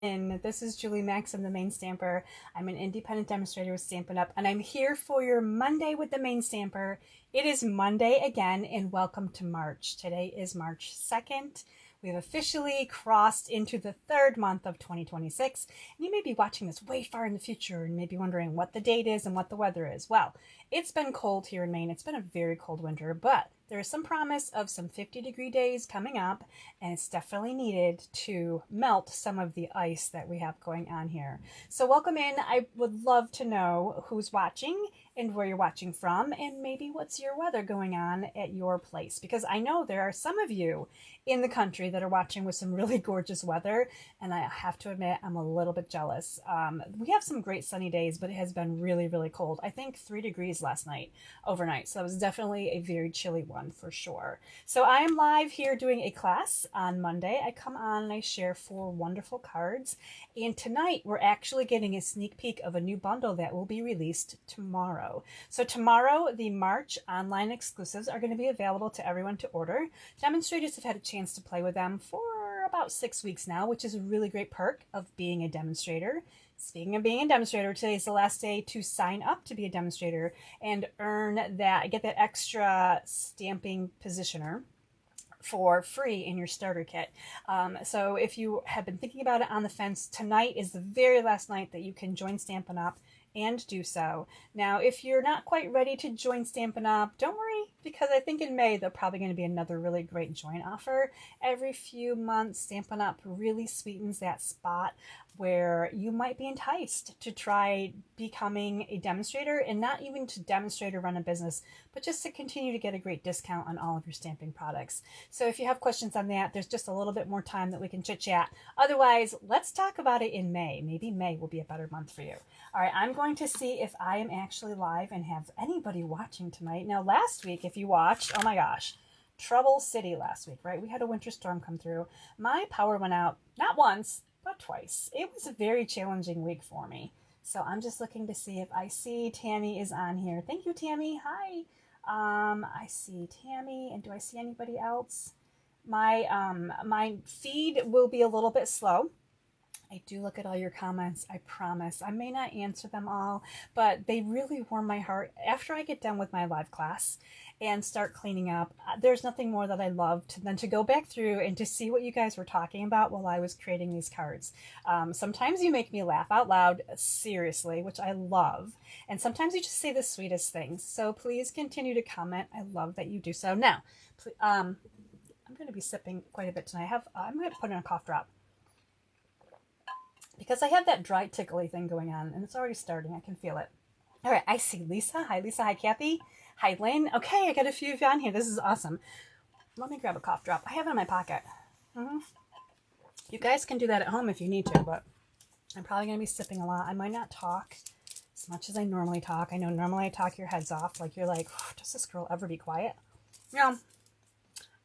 And this is Julie Max. I'm the Maine Stamper. I'm an independent demonstrator with Stampin' Up, and I'm here for your Monday with the Maine Stamper. It is Monday again, and welcome to March. Today is March 2nd. We've officially crossed into the third month of 2026, and you may be watching this way far in the future and maybe wondering what the date is and what the weather is. Well, it's been cold here in Maine. It's been a very cold winter, but there is some promise of some 50-degree days coming up, and it's definitely needed to melt some of the ice that we have going on here. So welcome in. I would love to know who's watching and where you're watching from, and maybe what's your weather going on at your place, because I know there are some of you in the country that are watching with some really gorgeous weather, and I have to admit I'm a little bit jealous. We have some great sunny days, but it has been really, really cold. I think 3 degrees last night overnight, so it was definitely a very chilly one for sure. So I am live here doing a class on Monday. I come on and I share 4 wonderful cards, and tonight we're actually getting a sneak peek of a new bundle that will be released tomorrow. So tomorrow, the March online exclusives are going to be available to everyone to order. Demonstrators have had a chance to play with them for about 6 weeks now, which is a really great perk of being a demonstrator. Speaking of being a demonstrator, today is the last day to sign up to be a demonstrator and get that extra stamping positioner for free in your starter kit. So if you have been thinking about it on the fence, tonight is the very last night that you can join Stampin' Up and do so. Now, if you're not quite ready to join Stampin' Up, don't worry, because I think in May there'll probably going to be another really great join offer. Every few months, Stampin' Up really sweetens that spot where you might be enticed to try becoming a demonstrator, and not even to demonstrate or run a business, but just to continue to get a great discount on all of your stamping products. So if you have questions on that, there's just a little bit more time that we can chit chat. Otherwise, let's talk about it in May. Maybe May will be a better month for you. All right, I'm going to see if I am actually live and have anybody watching tonight. Now, last week, if you watched, oh my gosh, Trouble City last week, right? We had a winter storm come through. My power went out not once, but twice. It was a very challenging week for me. So I'm just looking to see if I see Tammy is on here. Thank you, Tammy. Hi. I see Tammy, and do I see anybody else? My feed will be a little bit slow. I do look at all your comments, I promise. I may not answer them all, but they really warm my heart. After I get done with my live class and start cleaning up, there's nothing more that I love than to go back through and to see what you guys were talking about while I was creating these cards. Sometimes you make me laugh out loud, seriously, which I love. And sometimes you just say the sweetest things. So please continue to comment. I love that you do so. Now, I'm going to be sipping quite a bit tonight. I'm going to put in a cough drop, because I have that dry tickly thing going on, and it's already starting. I can feel it. All right, I see Lisa. Hi, Lisa. Hi, Kathy. Hi, Lynn. Okay, I got a few of you on here. This is awesome. Let me grab a cough drop. I have it in my pocket. You guys can do that at home if you need to, but I'm probably going to be sipping a lot. I might not talk as much as I normally talk. I know normally I talk your heads off. Like, you're like, does this girl ever be quiet? Yeah,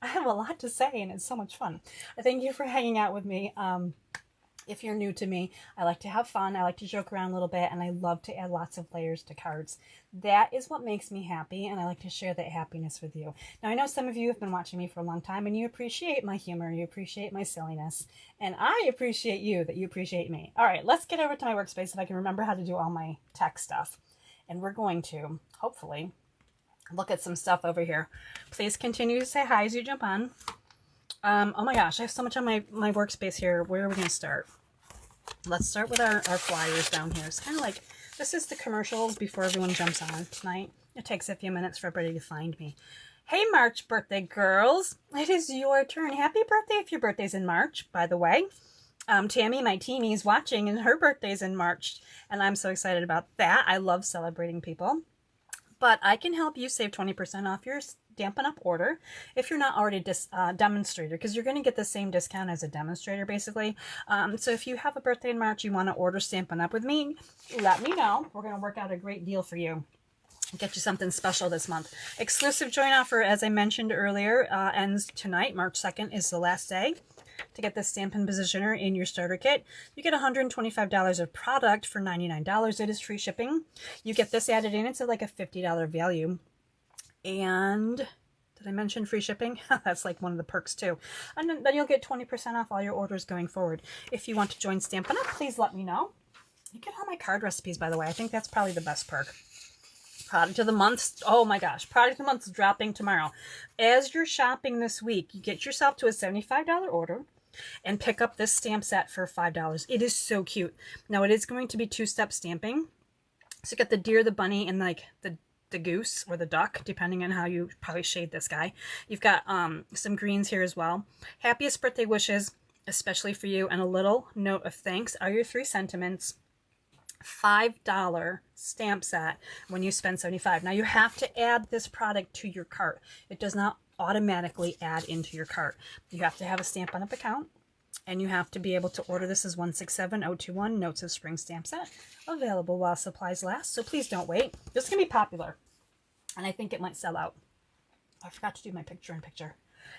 I have a lot to say, and it's so much fun. Thank you for hanging out with me. If you're new to me, I like to have fun. I like to joke around a little bit, and I love to add lots of layers to cards. That is what makes me happy, and I like to share that happiness with you. Now, I know some of you have been watching me for a long time, and you appreciate my humor. You appreciate my silliness, and I appreciate you that you appreciate me. All right, let's get over to my workspace if I can remember how to do all my tech stuff. And we're going to, hopefully, look at some stuff over here. Please continue to say hi as you jump on. Oh my gosh, I have so much on my workspace here. Where are we going to start? Let's start with our flyers down here. It's kind of like, this is the commercials before everyone jumps on tonight. It takes a few minutes for everybody to find me. Hey, March birthday girls. It is your turn. Happy birthday if your birthday's in March, by the way. Tammy, my teamie, is watching, and her birthday's in March, and I'm so excited about that. I love celebrating people. But I can help you save 20% off your Stampin' Up order if you're not already a demonstrator, because you're going to get the same discount as a demonstrator, basically. So if you have a birthday in March, you want to order Stampin' Up with me, let me know. We're going to work out a great deal for you. Get you something special this month. Exclusive join offer, as I mentioned earlier, ends tonight. March 2nd is the last day to get this Stampin' Positioner in your starter kit. You get $125 of product for $99. It is free shipping. You get this added in. It's like a $50 value. And Did I mention free shipping? That's like one of the perks too. And then you'll get 20% off all your orders going forward. If you want to join Stampin' Up, please let me know. You get all my card recipes, by the way. I think that's probably the best perk. Product of the month. Oh my gosh. Product of the month is dropping tomorrow. As you're shopping this week, you get yourself to a $75 order and pick up this stamp set for $5. It is so cute. Now it is going to be 2-step stamping. So you got the deer, the bunny, and like the goose or the duck, depending on how you probably shade this guy. You've got some greens here as well. Happiest birthday wishes, especially for you, and a little note of thanks are your 3 sentiments. $5 stamp set when you spend $75. Now you have to add this product to your cart. It does not automatically add into your cart. You have to have a Stampin' Up account, and you have to be able to order this as 167021 Notes of Spring stamp set, available while supplies last. So please don't wait. This can be popular, and I think it might sell out. I forgot to do my picture-in-picture.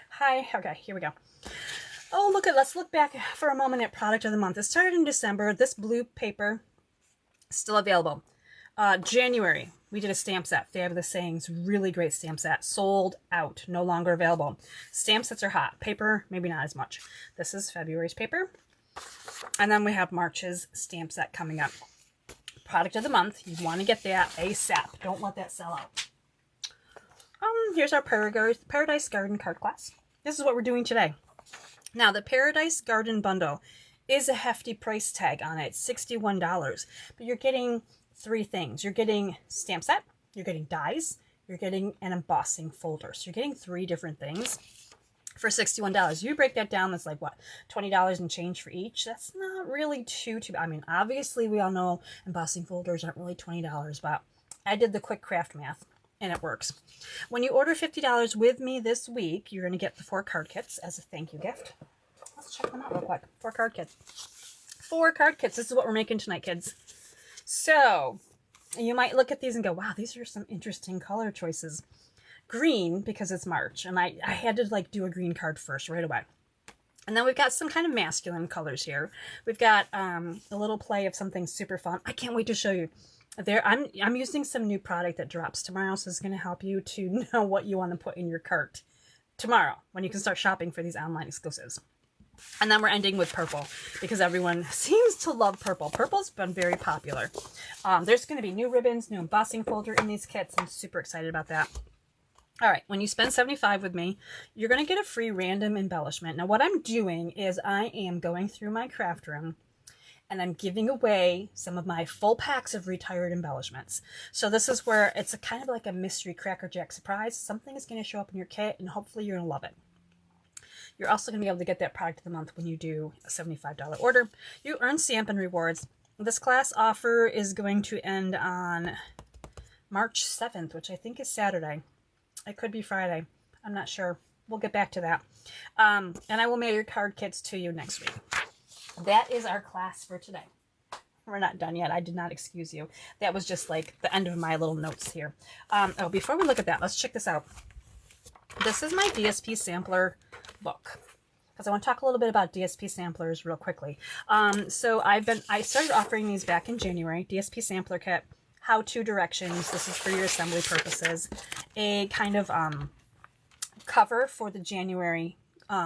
Hi. Okay, here we go. Oh, let's look back for a moment at product of the month. It started in December. This blue paper, still available. January, we did a stamp set. Fabulous Sayings, really great stamp set. Sold out, no longer available. Stamp sets are hot. Paper, maybe not as much. This is February's paper. And then we have March's stamp set coming up. Product of the month, you want to get that ASAP. Don't let that sell out. Here's our Paradise Garden card class. This is what we're doing today. Now, the Paradise Garden bundle is a hefty price tag on it, $61. But you're getting 3 things. You're getting stamp set, you're getting dies, you're getting an embossing folder. So you're getting 3 different things for $61. You break that down, that's like what, $20 and change for each. That's not really too I mean, obviously we all know embossing folders aren't really $20, but I did the quick craft math and it works. When you order $50 with me this week, you're going to get the 4 card kits as a thank you gift. Let's check them out real quick. 4 card kits. 4 card kits. This is what we're making tonight, kids. So you might look at these and go, wow, these are some interesting color choices. Green, because it's March, and I had to like do a green card first right away. And then we've got some kind of masculine colors here. We've got a little play of something super fun. I can't wait to show you. I'm using some new product that drops tomorrow, so it's going to help you to know what you want to put in your cart tomorrow when you can start shopping for these online exclusives. And then we're ending with purple because everyone seems to love purple. Purple's been very popular. There's going to be new ribbons, new embossing folder in these kits. I'm super excited about that. All right, when you spend $75 with me, you're going to get a free random embellishment. Now, what I'm doing is I am going through my craft room and I'm giving away some of my full packs of retired embellishments. So this is where it's a kind of like a mystery Cracker Jack surprise. Something is going to show up in your kit, and hopefully you're going to love it. You're also going to be able to get that product of the month when you do a $75 order. You earn Stampin' rewards. This class offer is going to end on March 7th, which I think is Saturday. It could be Friday. I'm not sure. We'll get back to that. And I will mail your card kits to you next week. That is our class for today. We're not done yet. I did not excuse you. That was just like the end of my little notes here. Oh, before we look at that, let's check this out. This is my DSP sampler book, because I want to talk a little bit about DSP samplers real quickly. So I started offering these back in January. DSP sampler kit, how-to directions. This is for your assembly purposes. A kind of cover for the January.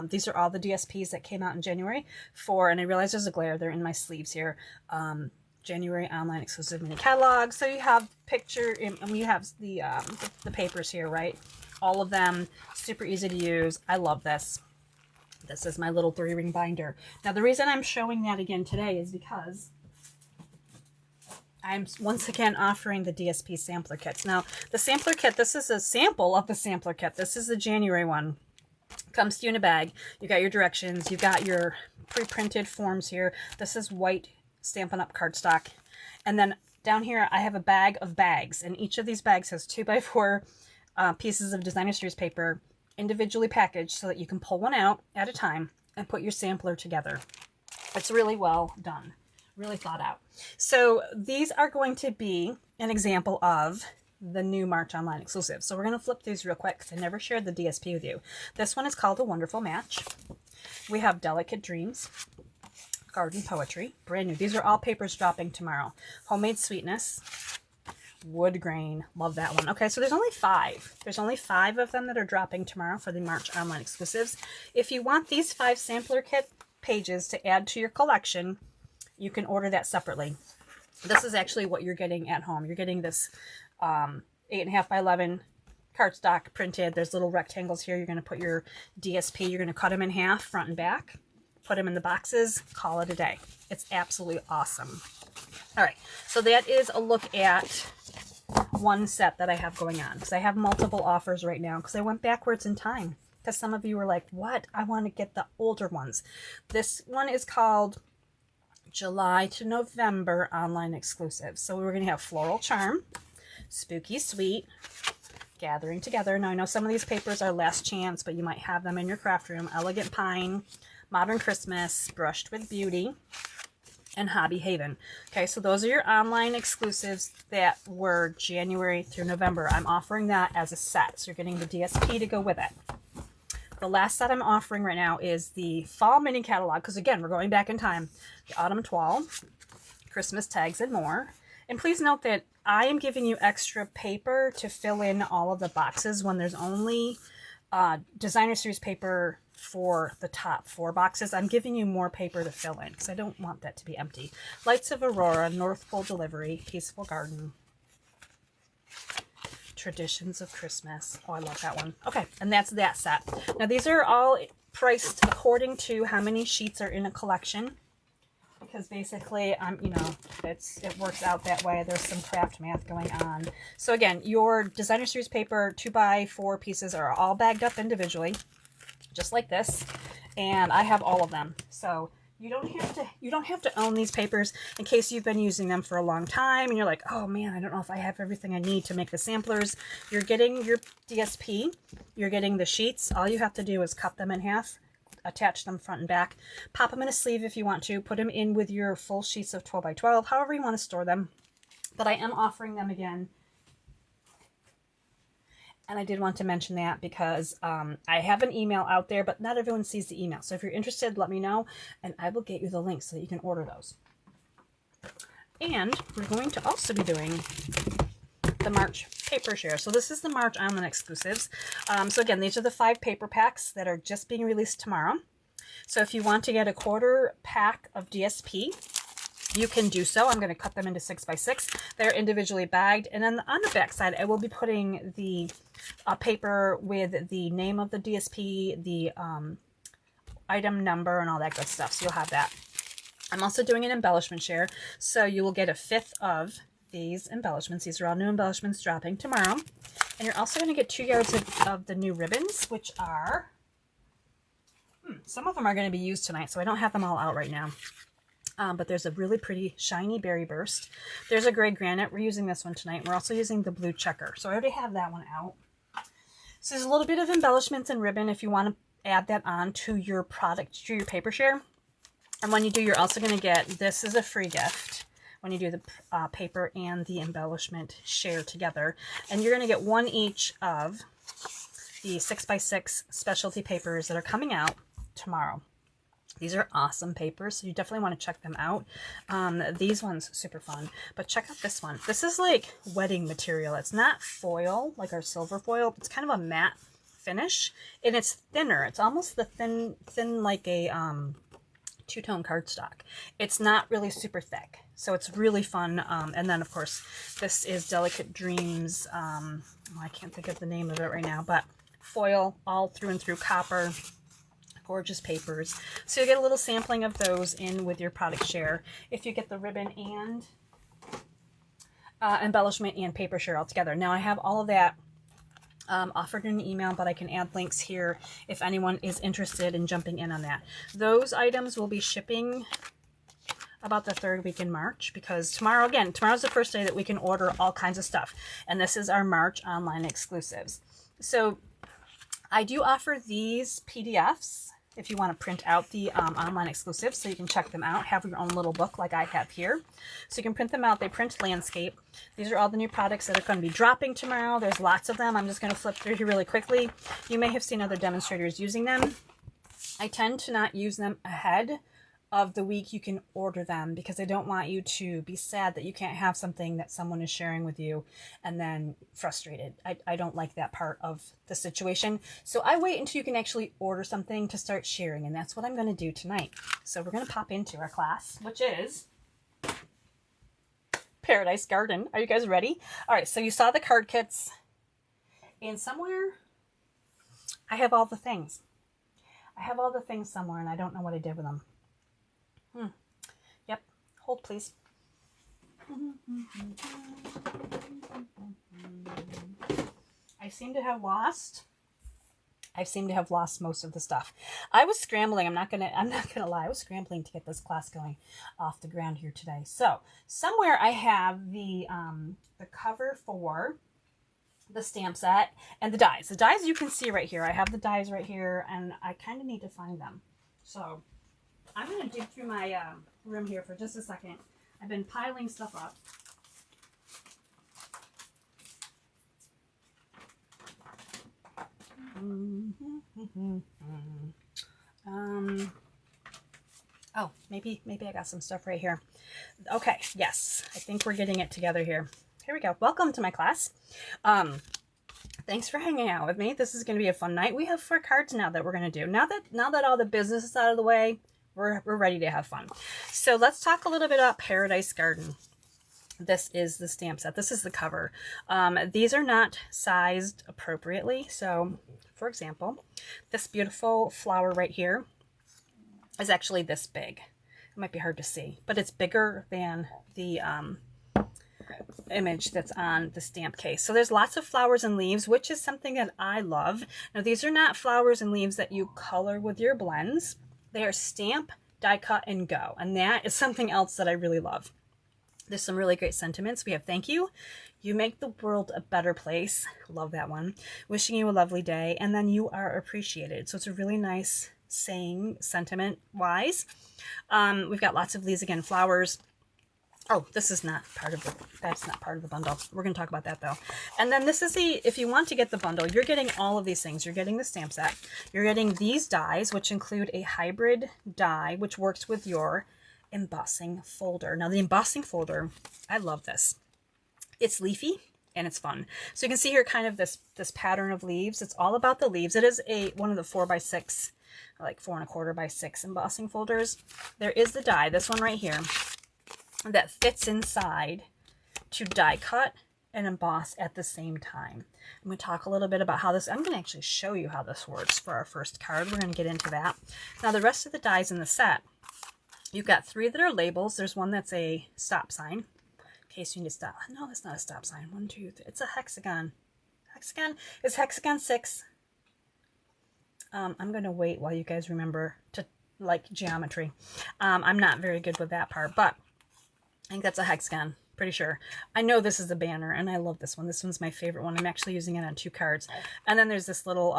These are all the DSPs that came out in January and I realize there's a glare. They're in my sleeves here. January online exclusive mini catalog. So you have and we have the papers here, right? All of them super easy to use. I love this. This is my little 3-ring binder. Now the reason I'm showing that again today is because I'm once again offering the DSP sampler kits. Now the sampler kit, this is a sample of the sampler kit. This is the January one. Comes to you in a bag. You got your directions. You've got your pre-printed forms here. This is white Stampin' Up cardstock. And then down here I have a bag of bags, and each of these bags has 2x4 pieces of designer series paper individually packaged so that you can pull one out at a time and put your sampler together. It's really well done, really thought out. So these are going to be an example of the new March online exclusive. So we're going to flip these real quick because I never shared the DSP with you. This one is called A Wonderful Match. We have Delicate Dreams, Garden Poetry, brand new. These are all papers dropping tomorrow. Homemade Sweetness, Wood grain. Love that one. Okay, so there's only 5. There's only 5 of them that are dropping tomorrow for the March online exclusives. If you want these 5 sampler kit pages to add to your collection, you can order that separately. This is actually what you're getting at home. You're getting this 8.5 by 11 cardstock printed. There's little rectangles here. You're going to put your DSP. You're going to cut them in half, front and back. Put them in the boxes. Call it a day. It's absolutely awesome. All right, so that is a look at one set that I have going on, because I have multiple offers right now because I went backwards in time, because some of you were like, what? I want to get the older ones. This one is called July to November online exclusive. So we're going to have Floral Charm, Spooky Sweet, Gathering Together. Now I know some of these papers are last chance, but you might have them in your craft room. Elegant Pine, Modern Christmas, Brushed with Beauty, and Hobby Haven. Okay, so those are your online exclusives that were January through November. I'm offering that as a set, so you're getting the DSP to go with it. The last set I'm offering right now is the Fall Mini Catalog, because again, we're going back in time. The Autumn Toile, Christmas Tags, and more. And please note that I am giving you extra paper to fill in all of the boxes when there's only designer series paper for the top 4 boxes. I'm giving you more paper to fill in because I don't want that to be empty. Lights of Aurora, North Pole Delivery, Peaceful Garden, Traditions of Christmas. Oh, I love that one. Okay, and that's that set. Now these are all priced according to how many sheets are in a collection, because basically you know, it works out that way. There's some craft math going on. So again, your designer series paper 2x4 pieces are all bagged up individually, just like this, and I have all of them. So you don't have to own these papers in case you've been using them for a long time and you're like, oh man, I don't know if I have everything I need to make the samplers. You're getting your DSP, you're getting the sheets. All you have to do is cut them in half, attach them front and back, pop them in a sleeve if you want to, put them in with your full sheets of 12x12, however you want to store them. But I am offering them again. And I did want to mention that because I have an email out there, but not everyone sees the email. So if you're interested, let me know, and I will get you the link so that you can order those. And we're going to also be doing the March paper share. So this is the March online exclusives. So again, these are the 5 paper packs that are just being released tomorrow. So if you want to get a quarter pack of DSP, you can do so. I'm going to cut them into 6x6. They're individually bagged. And then on the back side, I will be putting the paper with the name of the DSP, the item number, and all that good stuff. So you'll have that. I'm also doing an embellishment share. So you will get a 5th of these embellishments. These are all new embellishments dropping tomorrow. And you're also going to get 2 yards of the new ribbons, which are, some of them are going to be used tonight, so I don't have them all out right now. But there's a really pretty shiny berry burst. There's a gray granite. We're using this one tonight. We're also using the blue checker. So I already have that one out. So there's a little bit of embellishments and ribbon if you want to add that on to your product, to your paper share. And when you do, you're also going to get, this is a free gift when you do the paper and the embellishment share together. And you're going to get 1 each of the 6x6 specialty papers that are coming out tomorrow. These are awesome papers, so you definitely want to check them out. These ones, super fun. But check out this one. This is like wedding material. It's not foil, like our silver foil. It's kind of a matte finish, and it's thinner. It's almost the thin like a two-tone cardstock. It's not really super thick, so it's really fun. And then, of course, this is Delicate Dreams. I can't think of the name of it right now, but foil all through and through, copper. Gorgeous papers. So you get a little sampling of those in with your product share if you get the ribbon and embellishment and paper share all together. Now I have all of that offered in an email, but I can add links here if anyone is interested in jumping in on that. Those items will be shipping about the 3rd week in March, because tomorrow's the first day that we can order all kinds of stuff, and this is our March online exclusives. So I do offer these PDFs if you want to print out the online exclusives, so you can check them out, have your own little book like I have here. So you can print them out. They print landscape. These are all the new products that are going to be dropping tomorrow. There's lots of them. I'm just going to flip through here really quickly. You may have seen other demonstrators using them. I tend to not use them ahead of the week you can order them, because I don't want you to be sad that you can't have something that someone is sharing with you and then frustrated. I don't like that part of the situation. So I wait until you can actually order something to start sharing, and that's what I'm going to do tonight. So we're going to pop into our class, which is Paradise Garden. Are you guys ready? All right, so you saw the card kits, and somewhere I have all the things. I have all the things somewhere, and I don't know what I did with them. Yep. Hold, please. I seem to have lost most of the stuff. I was scrambling. I'm not gonna lie. I was scrambling to get this class going off the ground here today. So somewhere I have the cover for the stamp set and the dies. The dies you can see right here. I have the dies right here, and I kind of need to find them. So I'm going to dig through my room here for just a second. I've been piling stuff up. Oh, maybe I got some stuff right here. Okay, yes, I think we're getting it together here. Here we go. Welcome to my class. Thanks for hanging out with me. This is going to be a fun night. We have 4 cards now that we're going to do. Now that all the business is out of the way, we're ready to have fun. So let's talk a little bit about Paradise Garden. This is the stamp set. This is the cover. These are not sized appropriately. So, for example, this beautiful flower right here is actually this big. It might be hard to see, but it's bigger than the image that's on the stamp case. So there's lots of flowers and leaves, which is something that I love. Now, these are not flowers and leaves that you color with your blends. They are stamp, die cut, and go. And that is something else that I really love. There's some really great sentiments. We have thank you. You make the world a better place. Love that one. Wishing you a lovely day. And then you are appreciated. So it's a really nice saying sentiment-wise. We've got lots of these, again, flowers. Oh, this is not part of that's not part of the bundle. We're going to talk about that though. And then this is if you want to get the bundle, you're getting all of these things. You're getting the stamp set. You're getting these dies, which include a hybrid die, which works with your embossing folder. Now the embossing folder, I love this. It's leafy and it's fun. So you can see here kind of this pattern of leaves. It's all about the leaves. It is one of the 4x6, like 4¼ by 6 embossing folders. There is the die, this one right here, that fits inside to die cut and emboss at the same time. I'm going to talk a little bit about how this, I'm going to actually show you how this works for our first card. We're going to get into that. Now the rest of the dies in the set, you've got 3 that are labels. There's one that's a stop sign, in case you need to stop. No, that's not a stop sign. 1, 2, 3. It's a hexagon. Hexagon is hexagon 6. I'm going to wait while you guys remember to like geometry. I'm not very good with that part, but I think that's a hexagon, pretty sure. I know this is a banner, and I love this one. This one's my favorite one. I'm actually using it on 2 cards. And then there's this little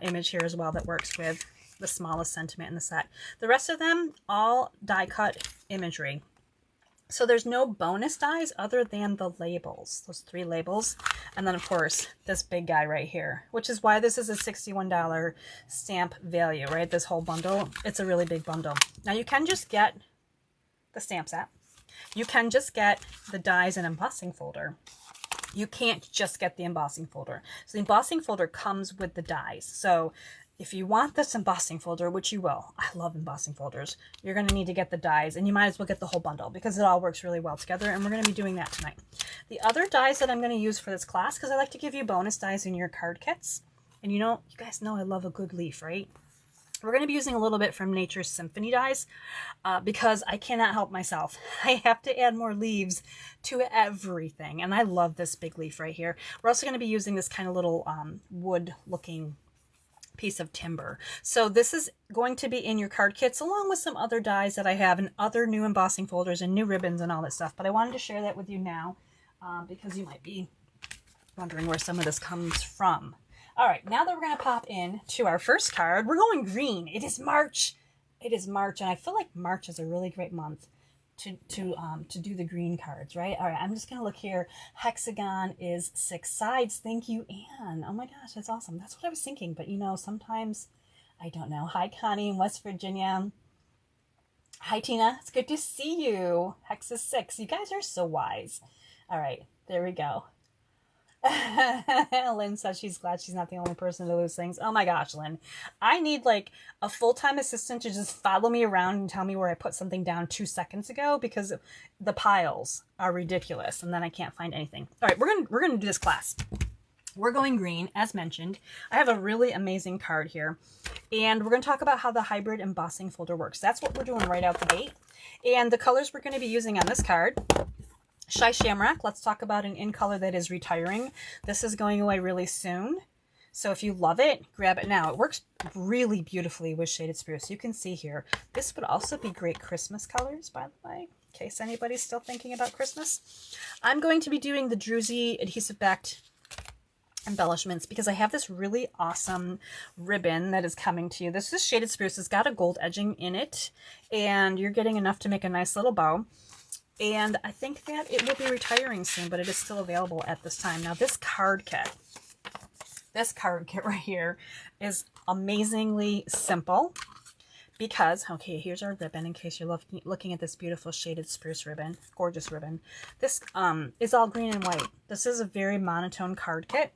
image here as well that works with the smallest sentiment in the set. The rest of them, all die cut imagery. So there's no bonus dies other than the labels, those 3 labels. And then, of course, this big guy right here, which is why this is a $61 stamp value, right? This whole bundle, it's a really big bundle. Now, you can just get the stamp set. You can just get the dies and embossing folder. You can't just get the embossing folder. So the embossing folder comes with the dies. So if you want this embossing folder, which you will, I love embossing folders, you're going to need to get the dies, and you might as well get the whole bundle because it all works really well together, and we're going to be doing that tonight. The other dies that I'm going to use for this class, because I like to give you bonus dies in your card kits, and you guys know I love a good leaf, right? We're going to be using a little bit from Nature's Symphony dies because I cannot help myself. I have to add more leaves to everything, and I love this big leaf right here. We're also going to be using this kind of little wood-looking piece of timber. So this is going to be in your card kits along with some other dies that I have and other new embossing folders and new ribbons and all that stuff. But I wanted to share that with you now because you might be wondering where some of this comes from. All right, now that we're going to pop in to our first card, we're going green. It is March. It is March, and I feel like March is a really great month to do the green cards, right? All right, I'm just going to look here. Hexagon is 6 sides. Thank you, Anne. Oh my gosh, that's awesome. That's what I was thinking, but sometimes I don't know. Hi, Connie in West Virginia. Hi, Tina. It's good to see you. Hex is 6. You guys are so wise. All right, there we go. Lynn says she's glad she's not the only person to lose things. Oh my gosh, Lynn. I need like a full-time assistant to just follow me around and tell me where I put something down 2 seconds ago because the piles are ridiculous and then I can't find anything. All right, we're gonna do this class. We're going green, as mentioned. I have a really amazing card here. And we're going to talk about how the hybrid embossing folder works. That's what we're doing right out the gate. And the colors we're going to be using on this card. Shy Shamrock. Let's talk about an in color that is retiring. This is going away really soon. So if you love it, grab it now. It works really beautifully with Shaded Spruce. You can see here. This would also be great Christmas colors, by the way, in case anybody's still thinking about Christmas. I'm going to be doing the Druzy adhesive backed embellishments because I have this really awesome ribbon that is coming to you. This is Shaded Spruce. It's got a gold edging in it, and you're getting enough to make a nice little bow. And I think that it will be retiring soon, but it is still available at this time. Now, this card kit right here is amazingly simple because, okay, here's our ribbon in case you're looking at this beautiful Shaded Spruce ribbon, gorgeous ribbon. This is all green and white. This is a very monotone card kit.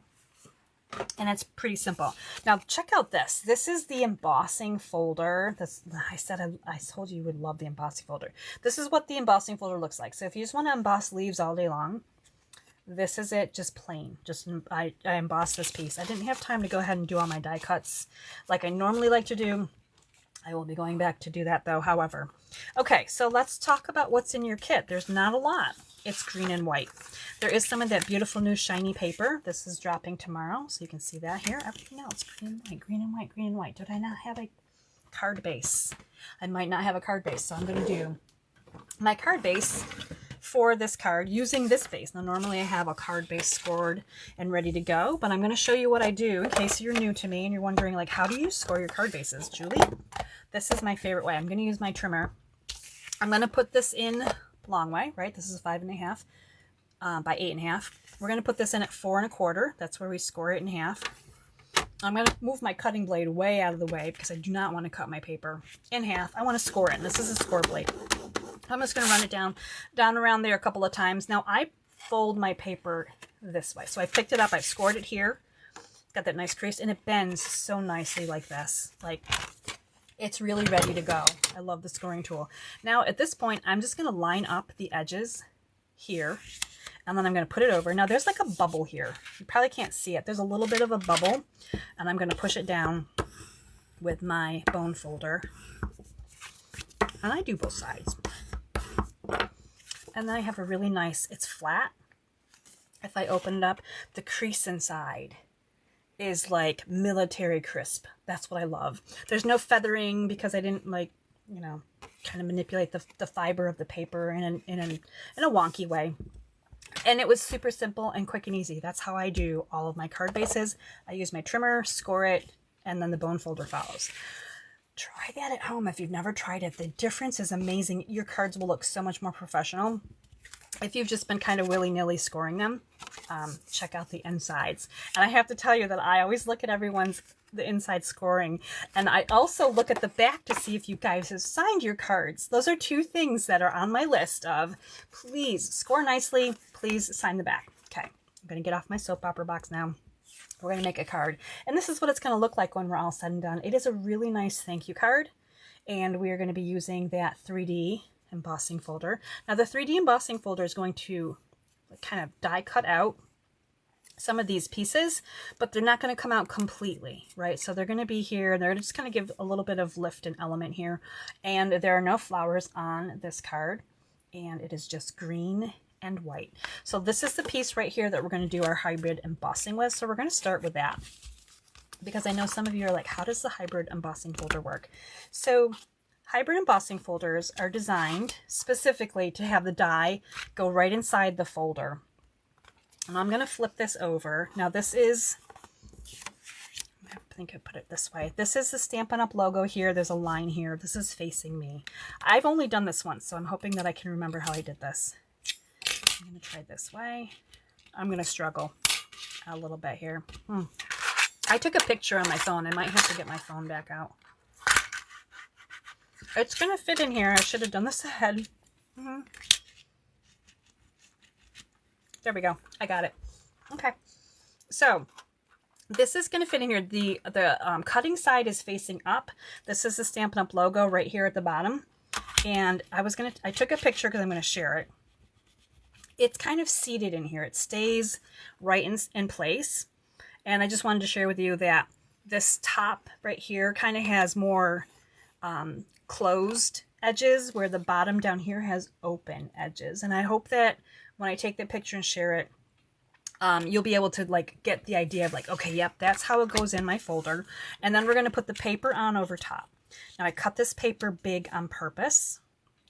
And it's pretty simple. Now check out this. This is the embossing folder. I told you you would love the embossing folder. This is what the embossing folder looks like. So if you just want to emboss leaves all day long, this is it, just plain. I embossed this piece. I didn't have time to go ahead and do all my die cuts like I normally like to do. I will be going back to do that though, however. Okay, so let's talk about what's in your kit. There's not a lot. It's green and white. There is some of that beautiful new shiny paper. This is dropping tomorrow, so you can see that here. Everything else, green and white, green and white, green and white. Did I not have a card base? I might not have a card base, so I'm going to do my card base for this card using this base. Now, normally I have a card base scored and ready to go, but I'm going to show you what I do in case you're new to me and you're wondering, like, how do you score your card bases, Julie? This is my favorite way. I'm going to use my trimmer. I'm going to put this in long way, right? This is 5.5 by 8.5. We're going to put this in at 4 1/4. That's where we score it in half. I'm going to move my cutting blade way out of the way because I do not want to cut my paper in half. I want to score it. And this is a score blade. I'm just going to run it down around there a couple of times. Now I fold my paper this way. So I picked it up. I've scored it here. Got that nice crease and it bends so nicely like this. Like, it's really ready to go. I love the scoring tool. Now at this point, I'm just going to line up the edges here and then I'm going to put it over. Now there's like a bubble here. You probably can't see it. There's a little bit of a bubble and I'm going to push it down with my bone folder. And I do both sides. And then I have a really nice, it's flat. If I open it up, the crease inside is like military crisp. That's what I love. There's no feathering because I didn't like, kind of manipulate the fiber of the paper in a wonky way. And it was super simple and quick and easy. That's how I do all of my card bases. I use my trimmer, score it, and then the bone folder follows. Try that at home if you've never tried it. The difference is amazing. Your cards will look so much more professional. If you've just been kind of willy-nilly scoring them, check out the insides. And I have to tell you that I always look at the inside scoring. And I also look at the back to see if you guys have signed your cards. Those are 2 things that are on my list of, please score nicely, please sign the back. Okay, I'm going to get off my soap opera box now. We're going to make a card. And this is what it's going to look like when we're all said and done. It is a really nice thank you card. And we are going to be using that 3D embossing folder. Now the 3D embossing folder is going to kind of die cut out some of these pieces, but they're not going to come out completely, right? So they're going to be here. They're just going to give a little bit of lift and element here. And there are no flowers on this card. And it is just green and white. So this is the piece right here that we're going to do our hybrid embossing with. So we're going to start with that because I know some of you are like, how does the hybrid embossing folder work? So hybrid embossing folders are designed specifically to have the die go right inside the folder. And I'm going to flip this over. Now this is, I think I put it this way. This is the Stampin' Up logo here. There's a line here. This is facing me. I've only done this once, so I'm hoping that I can remember how I did this. I'm going to try this way. I'm going to struggle a little bit here. I took a picture on my phone. I might have to get my phone back out. It's going to fit in here. I should have done this ahead. There we go. I got it. Okay. So this is going to fit in here. The cutting side is facing up. This is the Stampin' Up logo right here at the bottom. And I took a picture because I'm going to share it. It's kind of seated in here. It stays right in place. And I just wanted to share with you that this top right here kind of has more closed edges, where the bottom down here has open edges. And I hope that when I take the picture and share it, you'll be able to like get the idea of like, okay, yep, that's how it goes in my folder. And then we're going to put the paper on over top. Now I cut this paper big on purpose.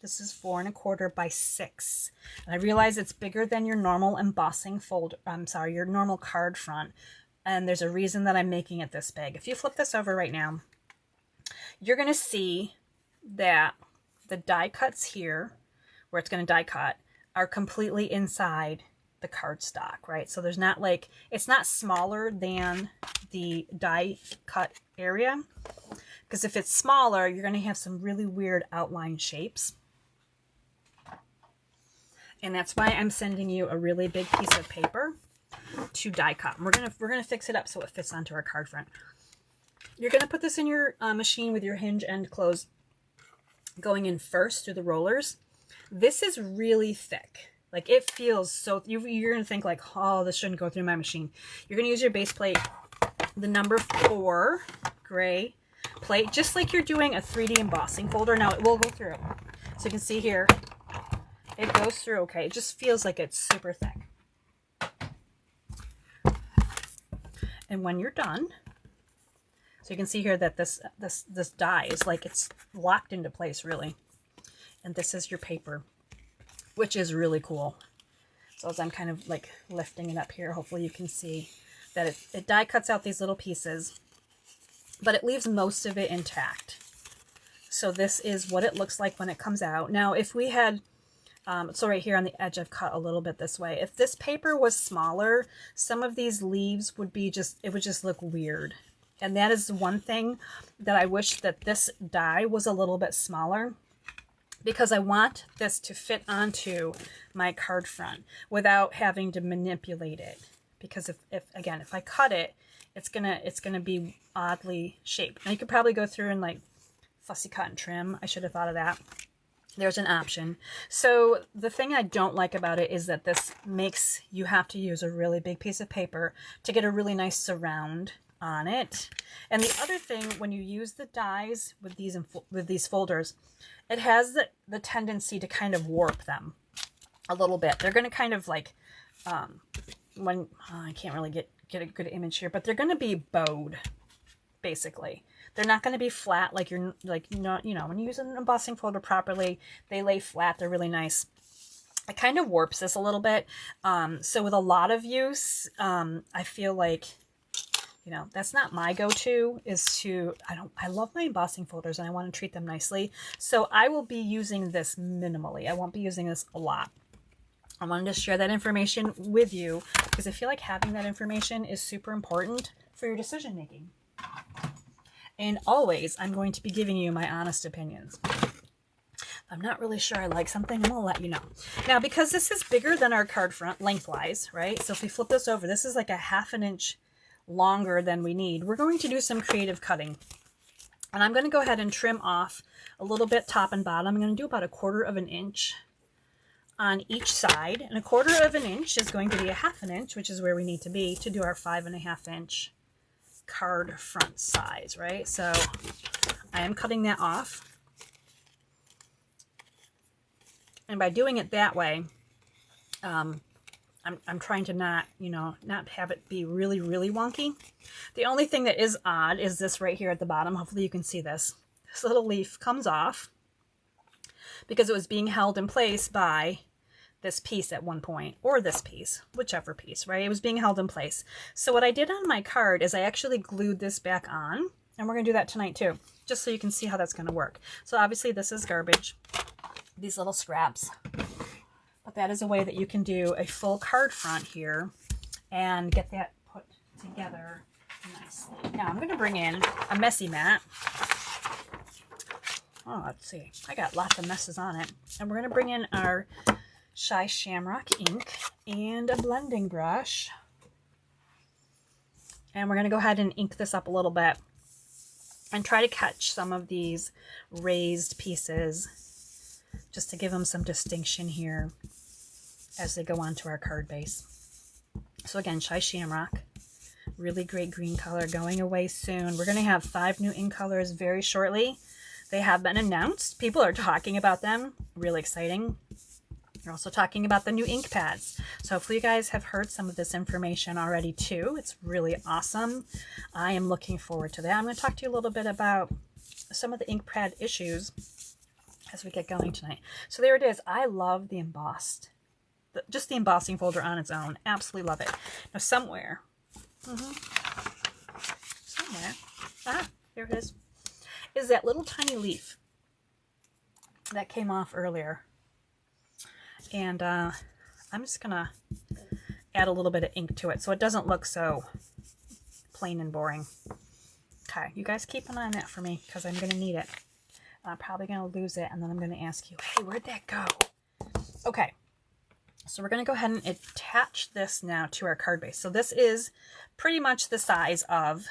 This is 4 1/4 by 6. And I realize it's bigger than your normal embossing folder. I'm sorry, your normal card front. And there's a reason that I'm making it this big. If you flip this over right now, you're going to see that the die cuts here, where it's going to die cut, are completely inside the cardstock, right? So there's not like, it's not smaller than the die cut area, because if it's smaller, you're going to have some really weird outline shapes. And that's why I'm sending you a really big piece of paper to die cut. And we're gonna fix it up so it fits onto our card front. You're gonna put this in your machine with your hinge end closed, going in first through the rollers. This is really thick. Like it feels so, you're gonna think like, oh, this shouldn't go through my machine. You're gonna use your base plate, the number 4 gray plate, just like you're doing a 3D embossing folder. Now it will go through. So you can see here, it goes through okay. It just feels like it's super thick. And when you're done, so you can see here that this die is like it's locked into place really. And this is your paper, which is really cool. So as I'm kind of like lifting it up here, hopefully you can see that it die cuts out these little pieces, but it leaves most of it intact. So this is what it looks like when it comes out. Now, if we had, so right here on the edge, I've cut a little bit this way. If this paper was smaller, some of these leaves would be it would just look weird. And that is one thing that I wish that this die was a little bit smaller, because I want this to fit onto my card front without having to manipulate it. Because if I cut it, it's gonna be oddly shaped. Now you could probably go through and like fussy cut and trim. I should have thought of that. There's an option. So the thing I don't like about it is that this makes you have to use a really big piece of paper to get a really nice surround on it. And the other thing, when you use the dies with these folders, it has the tendency to kind of warp them a little bit. They're going to kind of like, I can't really get a good image here, but they're going to be bowed, basically. They're not going to be flat like when you use an embossing folder properly, they lay flat. They're really nice. It kind of warps this a little bit. So with a lot of use, I feel like, that's not my go-to, I love my embossing folders and I want to treat them nicely. So I will be using this minimally. I won't be using this a lot. I wanted to share that information with you because I feel like having that information is super important for your decision making. And always, I'm going to be giving you my honest opinions. If I'm not really sure I like something, I'm going to let you know. Now, because this is bigger than our card front lengthwise, right? So if we flip this over, this is like a 1/2 inch longer than we need. We're going to do some creative cutting. And I'm going to go ahead and trim off a little bit top and bottom. I'm going to do about 1/4 inch on each side. And 1/4 inch is going to be a 1/2 inch, which is where we need to be to do our 5.5 inch card front size, right? So I am cutting that off. And by doing it that way, I'm trying to not have it be really, really wonky. The only thing that is odd is this right here at the bottom. Hopefully you can see this. This little leaf comes off because it was being held in place by this piece at one point, or this piece, whichever piece, right? It was being held in place. So what I did on my card is I actually glued this back on, and we're going to do that tonight too, just so you can see how that's going to work. So obviously this is garbage, these little scraps, but that is a way that you can do a full card front here and get that put together nicely. Now I'm going to bring in a messy mat. Oh, let's see. I got lots of messes on it. And we're going to bring in our Shy Shamrock ink and a blending brush. And we're going to go ahead and ink this up a little bit and try to catch some of these raised pieces just to give them some distinction here as they go onto our card base. So again, Shy Shamrock, really great green color, going away soon. We're going to have 5 new ink colors very shortly. They have been announced. People are talking about them. Really exciting. We're also talking about the new ink pads. So hopefully you guys have heard some of this information already too. It's really awesome. I am looking forward to that. I'm going to talk to you a little bit about some of the ink pad issues as we get going tonight. So there it is. I love the embossed, just the embossing folder on its own. Absolutely love it. Now somewhere, there it is that little tiny leaf that came off earlier. And I'm just going to add a little bit of ink to it so it doesn't look so plain and boring. Okay, you guys keep an eye on that for me because I'm going to need it. I'm probably going to lose it, and then I'm going to ask you, hey, where'd that go? Okay, so we're going to go ahead and attach this now to our card base. So this is pretty much the size of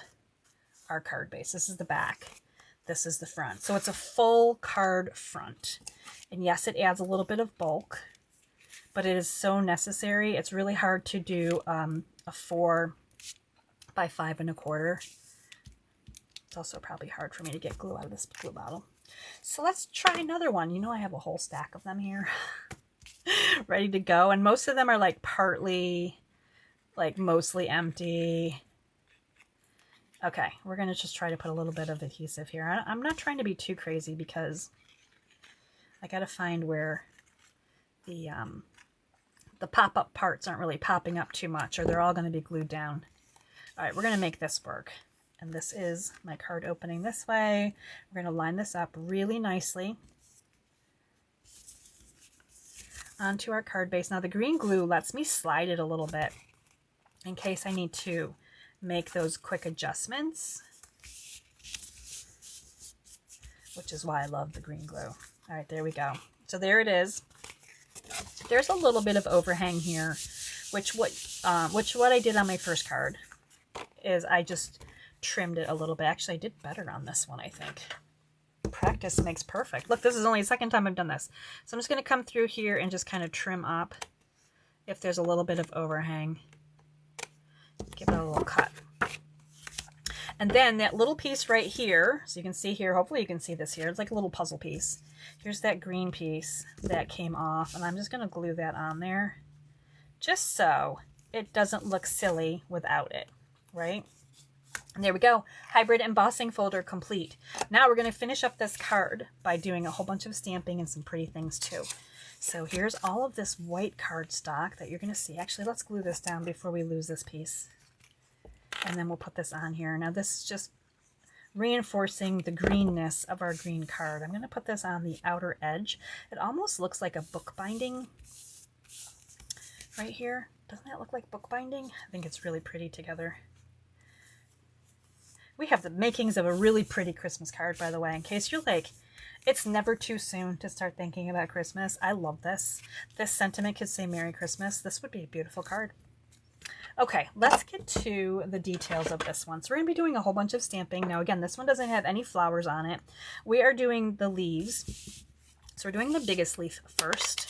our card base. This is the back. This is the front. So it's a full card front. And yes, it adds a little bit of bulk, but it is so necessary. It's really hard to do a 4 by 5 1/4. It's also probably hard for me to get glue out of this glue bottle. So let's try another one. You know, I have a whole stack of them here ready to go. And most of them are like partly, like mostly empty. Okay, we're going to just try to put a little bit of adhesive here. I'm not trying to be too crazy because I got to find where the pop-up parts aren't really popping up too much, or they're all going to be glued down. All right, we're going to make this work. And this is my card opening this way. We're going to line this up really nicely onto our card base. Now the green glue lets me slide it a little bit in case I need to make those quick adjustments, which is why I love the green glue. All right, there we go. So there it is. There's a little bit of overhang here, which what I did on my first card is I just trimmed it a little bit. Actually, I did better on this one, I think. Practice makes perfect. Look, this is only the second time I've done this. So I'm just going to come through here and just kind of trim up if there's a little bit of overhang. Give it a little cut. And then that little piece right here, so you can see here, hopefully you can see this here, it's like a little puzzle piece. Here's that green piece that came off, and I'm just going to glue that on there just so it doesn't look silly without it, right? And there we go. Hybrid embossing folder complete. Now we're going to finish up this card by doing a whole bunch of stamping and some pretty things too. So here's all of this white cardstock that you're going to see. Actually, let's glue this down before we lose this piece. And then we'll put this on here. Now this is just reinforcing the greenness of our green card. I'm going to put this on the outer edge. It almost looks like a bookbinding right here. Doesn't that look like bookbinding? I think it's really pretty together. We have the makings of a really pretty Christmas card, by the way, in case you're like, it's never too soon to start thinking about Christmas. I love this. This sentiment could say Merry Christmas. This would be a beautiful card. Okay, let's get to the details of this one. So we're going to be doing a whole bunch of stamping. Now, again, this one doesn't have any flowers on it. We are doing the leaves. So we're doing the biggest leaf first.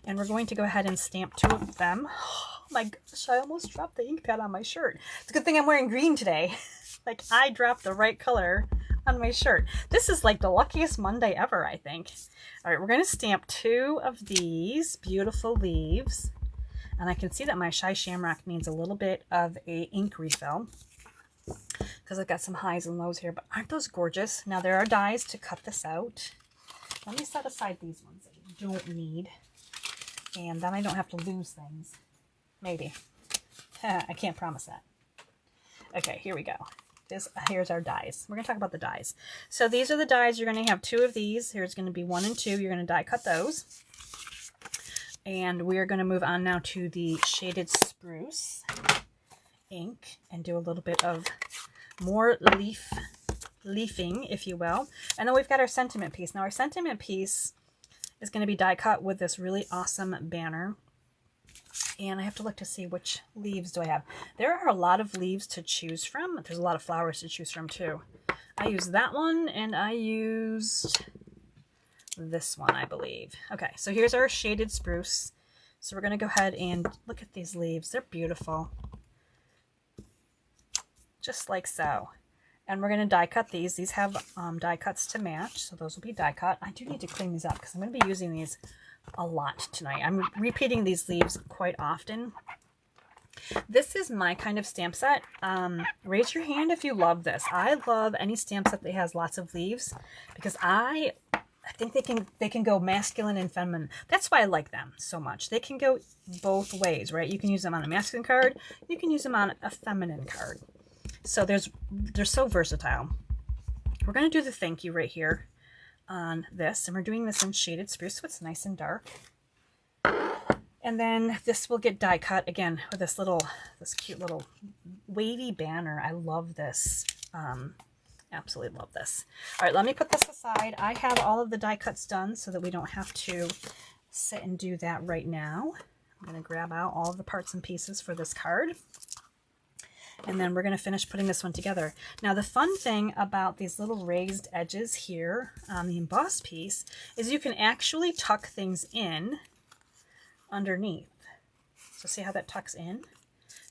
And we're going to go ahead and stamp 2 of them. Oh my gosh, I almost dropped the ink pad on my shirt. It's a good thing I'm wearing green today. Like, I dropped the right color on my shirt. This is like the luckiest Monday ever, I think. All right, we're going to stamp 2 of these beautiful leaves. And I can see that my Shy Shamrock needs a little bit of a ink refill because I've got some highs and lows here, but aren't those gorgeous? Now there are dies to cut this out. Let me set aside these ones that you don't need, and then I don't have to lose things. Maybe. I can't promise that. Okay, here we go. Here's our dies. We're going to talk about the dies. So these are the dies. You're going to have 2 of these. Here's going to be 1 and 2. You're going to die cut those. And we're going to move on now to the Shaded Spruce ink and do a little bit of more leaf leafing, if you will. And then we've got our sentiment piece. Now our sentiment piece is going to be die cut with this really awesome banner. And I have to look to see which leaves do I have. There are a lot of leaves to choose from. There's a lot of flowers to choose from too. I used that one and I used this one, I believe. Okay, so here's our shaded spruce. So we're going to go ahead and look at these leaves. They're beautiful. Just like so. And we're going to die cut these. These have die cuts to match, so those will be die cut. I do need to clean these up because I'm going to be using these a lot tonight. I'm repeating these leaves quite often. This is my kind of stamp set. Raise your hand if you love this. I love any stamp set that has lots of leaves because I think they can go masculine and feminine. That's why I like them so much. They can go both ways, right? You can use them on a masculine card. You can use them on a feminine card. So they're so versatile. We're going to do the thank you right here on this, and we're doing this in shaded spruce, so it's nice and dark. And then this will get die cut again with this cute little wavy banner. I love this. Absolutely love this. All right, let me put this aside. I have all of the die cuts done so that we don't have to sit and do that right now. I'm going to grab out all of the parts and pieces for this card. And then we're going to finish putting this one together. Now, the fun thing about these little raised edges here on the emboss piece is you can actually tuck things in underneath. So see how that tucks in?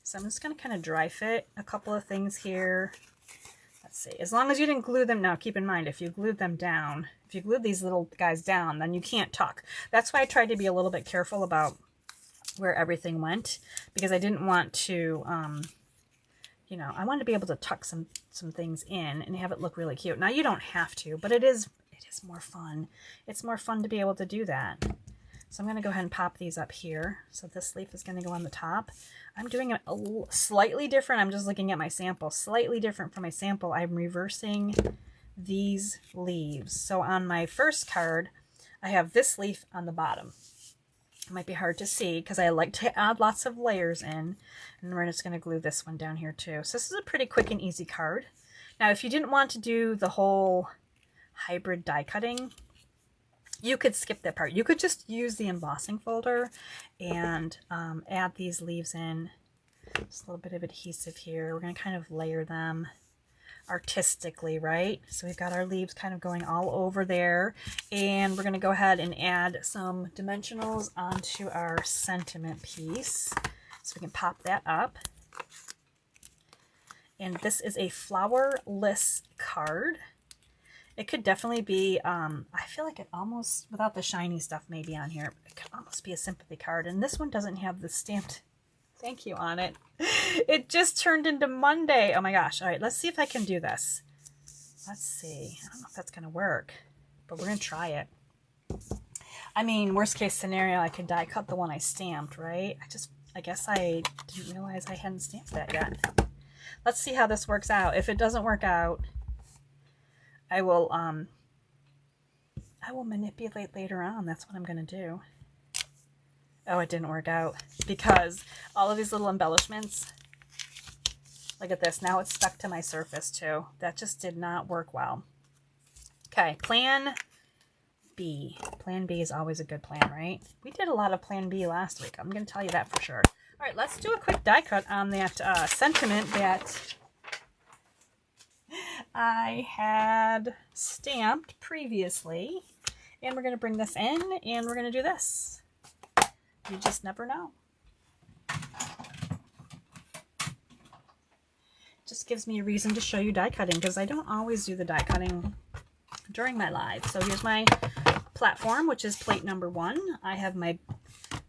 So I'm just going to kind of dry fit a couple of things here. Let's see. As long as you didn't glue them, now keep in mind, if you glued them down, if you glued these little guys down, then you can't tuck. That's why I tried to be a little bit careful about where everything went, because I didn't want to... you know, I wanted to be able to tuck some things in and have it look really cute. Now, you don't have to, but it is more fun. It's more fun to be able to do that. So I'm going to go ahead and pop these up here. So this leaf is going to go on the top. I'm doing it slightly different. I'm just looking at my sample. Slightly different from my sample. I'm reversing these leaves. So on my first card, I have this leaf on the bottom. It might be hard to see because I like to add lots of layers in, and we're just going to glue this one down here too. So this is a pretty quick and easy card. Now, if you didn't want to do the whole hybrid die cutting, you could skip that part. You could just use the embossing folder and add these leaves in. Just a little bit of adhesive here. We're going to kind of layer them artistically, right? So we've got our leaves kind of going all over there, and we're going to go ahead and add some dimensionals onto our sentiment piece so we can pop that up. And this is a flowerless card. It could definitely be, I feel like it almost, without the shiny stuff maybe on here, it could almost be a sympathy card. And this one doesn't have the stamped thank you on it. It just turned into Monday. Oh my gosh. All right, let's see if I can do this. Let's see. I don't know if that's going to work, but we're going to try it. I mean, worst case scenario, I could die cut the one I stamped, right? I guess I didn't realize I hadn't stamped that yet. Let's see how this works out. If it doesn't work out, I will manipulate later on. That's what I'm going to do. Oh, it didn't work out because all of these little embellishments, look at this. Now it's stuck to my surface too. That just did not work well. Okay, plan B. Plan B is always a good plan, right? We did a lot of plan B last week. I'm going to tell you that for sure. All right, let's do a quick die cut on that sentiment that I had stamped previously. And we're going to bring this in and we're going to do this. You just never know. Just gives me a reason to show you die cutting because I don't always do the die cutting during my live. So here's my platform, which is plate number 1. I have my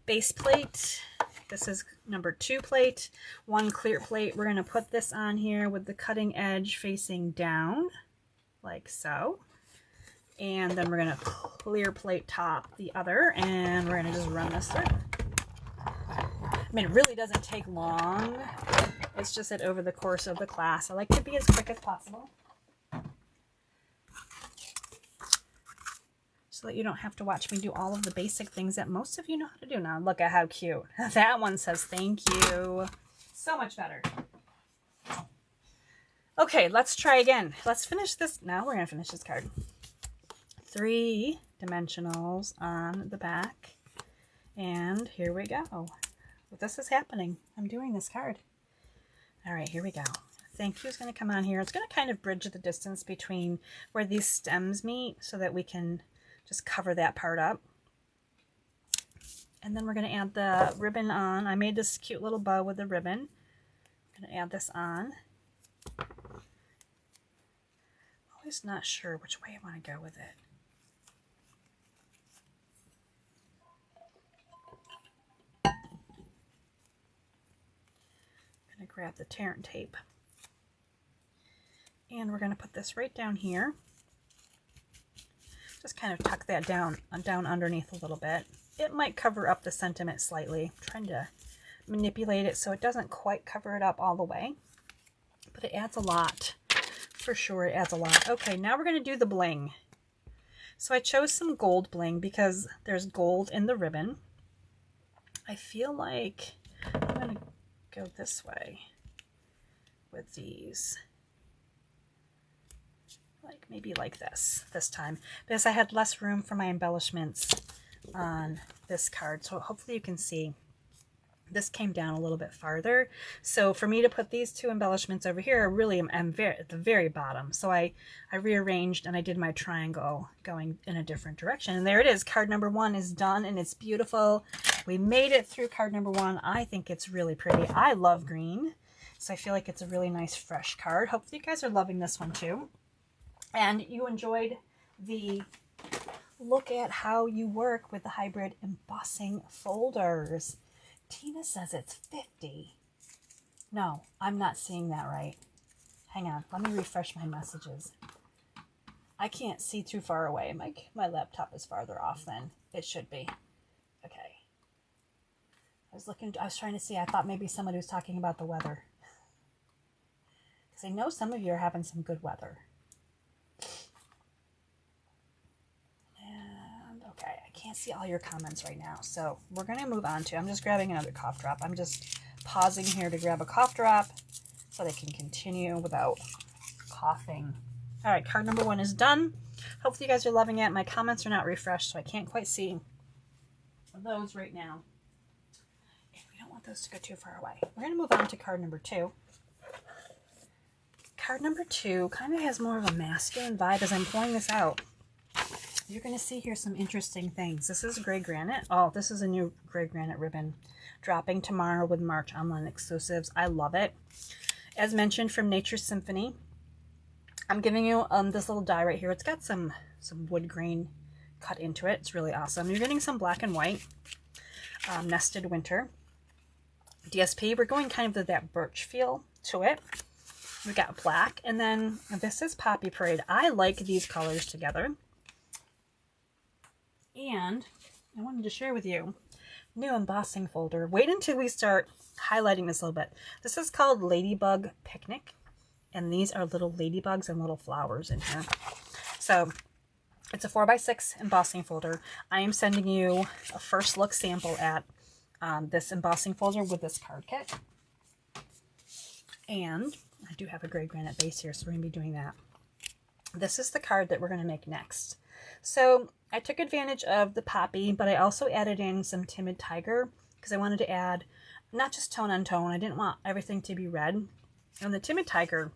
base plate. This is number 2 plate, 1 clear plate. We're going to put this on here with the cutting edge facing down, like so. And then we're going to clear plate top the other, and we're going to just run this through. I mean, it really doesn't take long. It's just that over the course of the class, I like to be as quick as possible, so that you don't have to watch me do all of the basic things that most of you know how to do. Now, look at how cute. That one says thank you. So much better. Okay, let's try again. Let's finish this. Now we're going to finish this card. 3 dimensionals on the back. And here we go. This is happening. I'm doing this card. All right, here we go. Thank you is going to come on here. It's going to kind of bridge the distance between where these stems meet so that we can just cover that part up. And then we're going to add the ribbon on. I made this cute little bow with the ribbon. I'm going to add this on. Always not sure which way I want to go with it. I'm going to grab the tear and tape. And we're going to put this right down here. Just kind of tuck that down underneath a little bit. It might cover up the sentiment slightly. I'm trying to manipulate it so it doesn't quite cover it up all the way. But it adds a lot. For sure, it adds a lot. Okay, now we're going to do the bling. So I chose some gold bling because there's gold in the ribbon. I feel like I'm going to go this way with these. Like maybe like this time, because I had less room for my embellishments on this card. So hopefully you can see this came down a little bit farther. So for me to put these 2 embellishments over here, really I'm at the very bottom. So I rearranged and I did my triangle going in a different direction. And there it is. Card number 1 is done and it's beautiful. We made it through card number 1. I think it's really pretty. I love green. So I feel like it's a really nice fresh card. Hopefully you guys are loving this one too. And you enjoyed the look at how you work with the hybrid embossing folders. Tina says it's 50. No, I'm not seeing that right. Hang on, let me refresh my messages. I can't see too far away. My laptop is farther off than it should be. Okay. I was trying to see, I thought maybe somebody was talking about the weather. Because I know some of you are having some good weather. Okay, I can't see all your comments right now, so we're going to move on to, I'm just grabbing another cough drop. I'm just pausing here to grab a cough drop so that I can continue without coughing. All right, card number 1 is done. Hopefully you guys are loving it. My comments are not refreshed, so I can't quite see those right now. And we don't want those to go too far away. We're going to move on to card number 2. Card number 2 kind of has more of a masculine vibe as I'm pulling this out. You're going to see here some interesting things. This is gray granite. Oh, this is a new gray granite ribbon. Dropping tomorrow with March online exclusives. I love it. As mentioned from Nature's Symphony, I'm giving you this little die right here. It's got some wood grain cut into it. It's really awesome. You're getting some black and white. Nested Winter. DSP, we're going kind of with that birch feel to it. We got black. And then this is Poppy Parade. I like these colors together. And I wanted to share with you new embossing folder. Wait until we start highlighting this a little bit. This is called Ladybug Picnic, and these are little ladybugs and little flowers in here. So it's a 4x6 embossing folder. I am sending you a first look sample at this embossing folder with this card kit. And I do have a gray granite base here, so we're going to be doing that. This is the card that we're going to make next. So I took advantage of the poppy, but I also added in some Timid Tiger because I wanted to add not just tone on tone. I didn't want everything to be red. And the Timid Tiger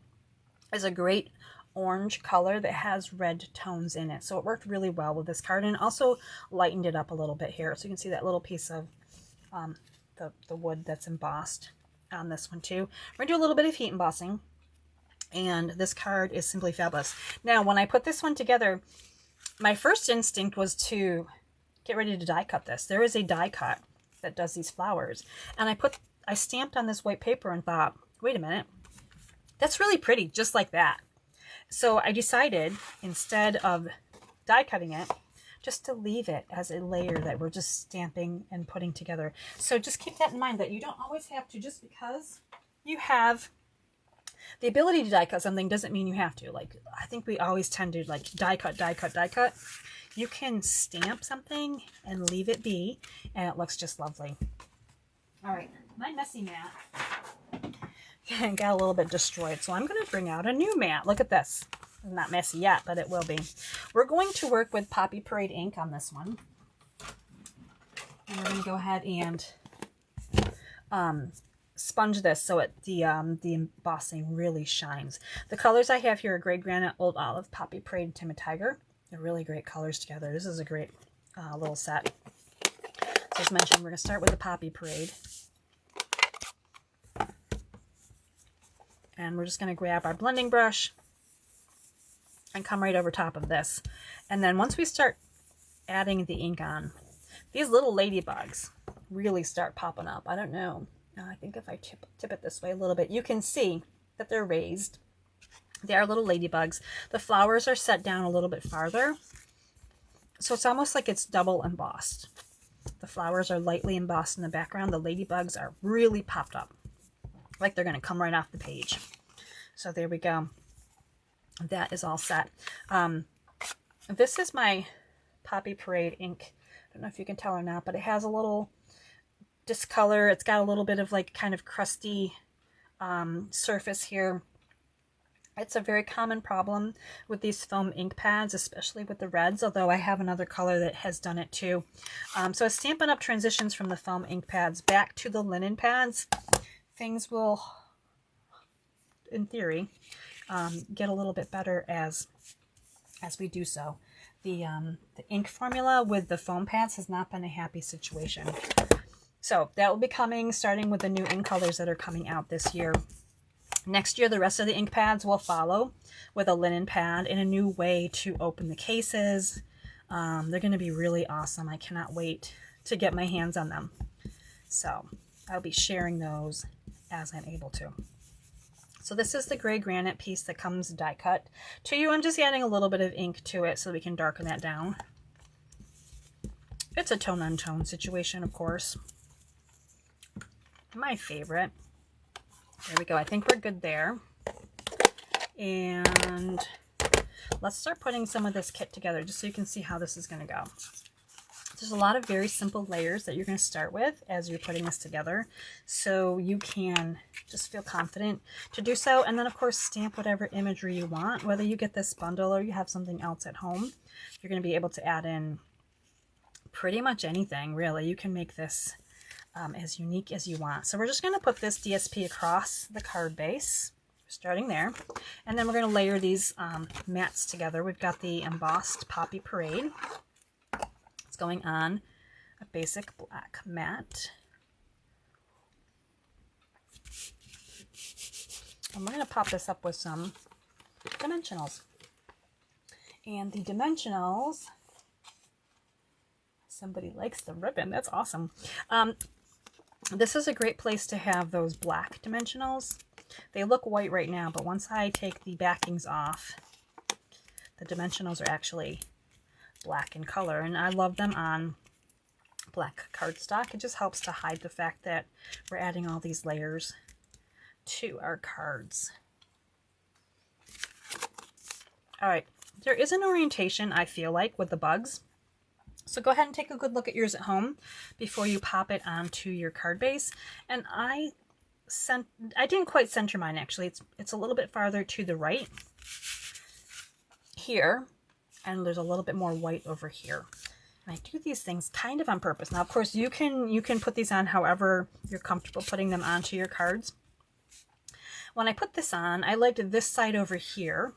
is a great orange color that has red tones in it. So it worked really well with this card and also lightened it up a little bit here. So you can see that little piece of the wood that's embossed on this one too. We're going to do a little bit of heat embossing. And this card is simply fabulous. Now, when I put this one together, my first instinct was to get ready to die cut this. There is a die cut that does these flowers. And I stamped on this white paper and thought, wait a minute, that's really pretty, just like that. So I decided, instead of die cutting it, just to leave it as a layer that we're just stamping and putting together. So just keep that in mind, that you don't always have to, just because you have the ability to die cut something doesn't mean you have to. Like, I think we always tend to like die cut, die cut, die cut. You can stamp something and leave it be, and it looks just lovely. All right, my messy mat and got a little bit destroyed. So I'm going to bring out a new mat. Look at this. It's not messy yet, but it will be. We're going to work with Poppy Parade ink on this one. And we're going to go ahead and sponge this so the embossing really shines. The colors I have here are Gray Granite, Old Olive, Poppy Parade, and Timid Tiger. They're really great colors together. This is a great little set. So as mentioned, we're going to start with the Poppy Parade. And we're just going to grab our blending brush and come right over top of this. And then once we start adding the ink on, these little ladybugs really start popping up. I don't know. I think if I tip it this way a little bit, you can see that they're raised. They are little ladybugs. The flowers are set down a little bit farther. So it's almost like it's double embossed. The flowers are lightly embossed in the background. The ladybugs are really popped up, like they're going to come right off the page. So there we go. That is all set. This is my Poppy Parade ink. I don't know if you can tell or not, but it has a little discolor. It's got a little bit of like kind of crusty surface here. It's a very common problem with these foam ink pads, especially with the reds, although I have another color that has done it too. So as Stampin' Up! Transitions from the foam ink pads back to the linen pads, things will, in theory, get a little bit better as we do so. The ink formula with the foam pads has not been a happy situation. So that will be coming, starting with the new ink colors that are coming out this year. Next year, the rest of the ink pads will follow with a linen pad and a new way to open the cases. They're going to be really awesome. I cannot wait to get my hands on them. So I'll be sharing those as I'm able to. So this is the Gray Granite piece that comes die cut to you. I'm just adding a little bit of ink to it so we can darken that down. It's a tone on tone situation, of course. My favorite. There we go. I think we're good there. And let's start putting some of this kit together just so you can see how this is going to go. There's a lot of very simple layers that you're going to start with as you're putting this together, so you can just feel confident to do so. And then, of course, stamp whatever imagery you want. Whether you get this bundle or you have something else at home, you're going to be able to add in pretty much anything, really. You can make this as unique as you want. So we're just going to put this DSP across the card base, starting there. And then we're going to layer these mats together. We've got the embossed Poppy Parade. It's going on a basic black mat. And we're going to pop this up with some dimensionals. And the dimensionals, somebody likes the ribbon. That's awesome. This is a great place to have those black dimensionals. They look white right now, but once I take the backings off, the dimensionals are actually black in color, and I love them on black cardstock. It just helps to hide the fact that we're adding all these layers to our cards. All right, there is an orientation, I feel like, with the bugs. So go ahead and take a good look at yours at home before you pop it onto your card base. And I didn't quite center mine, actually. It's a little bit farther to the right here, and there's a little bit more white over here. And I do these things kind of on purpose. Now, of course, you can put these on however you're comfortable putting them onto your cards. When I put this on, I liked this side over here,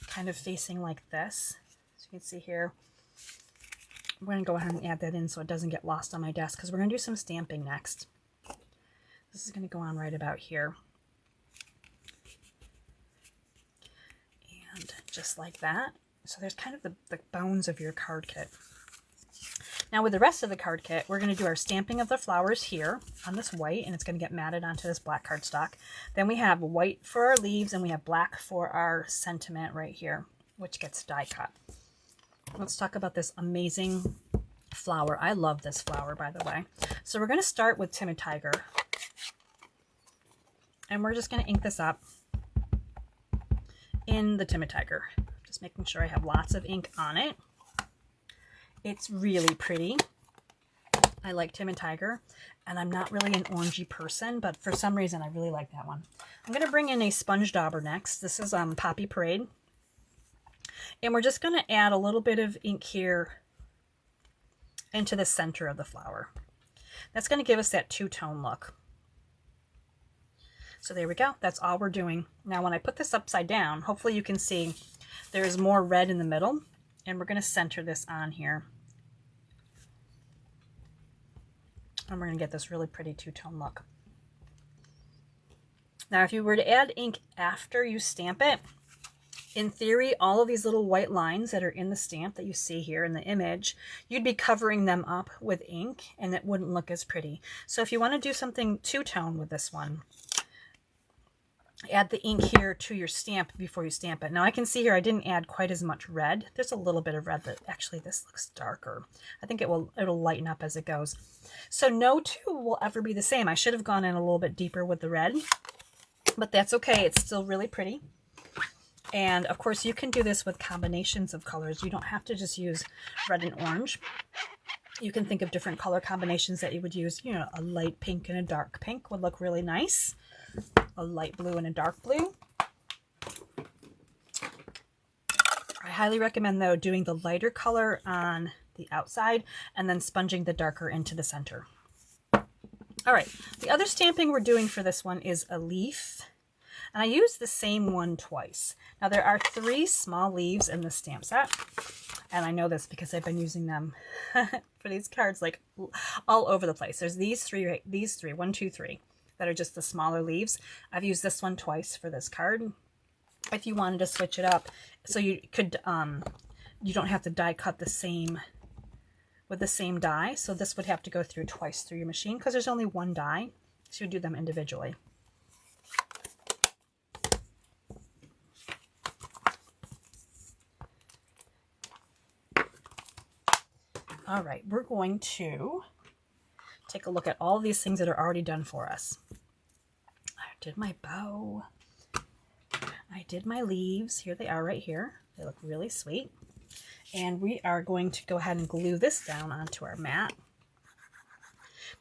kind of facing like this. So you can see here. I'm going to go ahead and add that in so it doesn't get lost on my desk, because we're going to do some stamping next. This is going to go on right about here. And just like that. So there's kind of the bones of your card kit. Now with the rest of the card kit, we're going to do our stamping of the flowers here on this white, and it's going to get matted onto this black cardstock. Then we have white for our leaves, and we have black for our sentiment right here, which gets die cut. Let's talk about this amazing flower. I love this flower, by the way. So we're going to start with Timid Tiger. And we're just going to ink this up in the Timid Tiger. Just making sure I have lots of ink on it. It's really pretty. I like Tim and Tiger, and I'm not really an orangey person, but for some reason I really like that one. I'm going to bring in a sponge dauber next. This is Poppy Parade. And we're just going to add a little bit of ink here into the center of the flower. That's going to give us that two-tone look. So there we go. That's all we're doing. Now when I put this upside down, hopefully you can see there's more red in the middle, and we're going to center this on here. And we're going to get this really pretty two-tone look. Now, if you were to add ink after you stamp it, in theory, all of these little white lines that are in the stamp that you see here in the image, you'd be covering them up with ink and it wouldn't look as pretty. So if you want to do something two-tone with this one, add the ink here to your stamp before you stamp it. Now I can see here I didn't add quite as much red. There's a little bit of red, but actually this looks darker. I think it'll lighten up as it goes. So no two will ever be the same. I should have gone in a little bit deeper with the red, but that's okay. It's still really pretty. And of course you can do this with combinations of colors. You don't have to just use red and orange. You can think of different color combinations that you would use. You know, a light pink and a dark pink would look really nice. A light blue and a dark blue. I highly recommend, though, doing the lighter color on the outside and then sponging the darker into the center. All right, the other stamping we're doing for this one is a leaf. And I used the same one twice. Now, there are 3 small leaves in the stamp set. And I know this because I've been using them for these cards like all over the place. There's these three, 1, 2, 3. That are just the smaller leaves. I've used this one twice for this card. If you wanted to switch it up, so you could, you don't have to die cut the same, with the same die. So this would have to go through twice through your machine because there's only one die. So you do them individually. All right, we're going to take a look at all of these things that are already done for us. I did my bow. I did my leaves. Here they are right here. They look really sweet. And we are going to go ahead and glue this down onto our mat.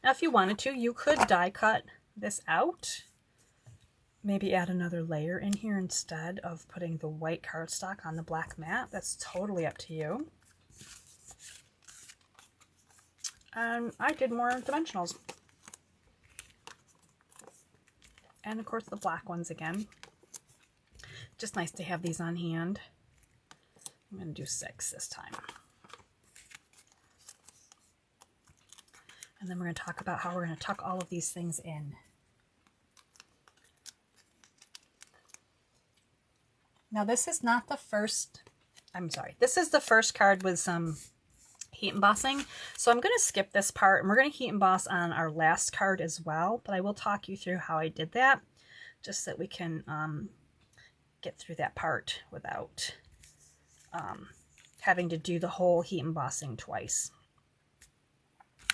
Now, if you wanted to, you could die cut this out. Maybe add another layer in here instead of putting the white cardstock on the black mat. That's totally up to you. And I did more dimensionals. And of course the black ones again. Just nice to have these on hand. I'm going to do 6 this time. And then we're going to talk about how we're going to tuck all of these things in. Now this is not the first, this is the first card with some heat embossing. So I'm going to skip this part and we're going to heat emboss on our last card as well, but I will talk you through how I did that just so that we can get through that part without having to do the whole heat embossing twice.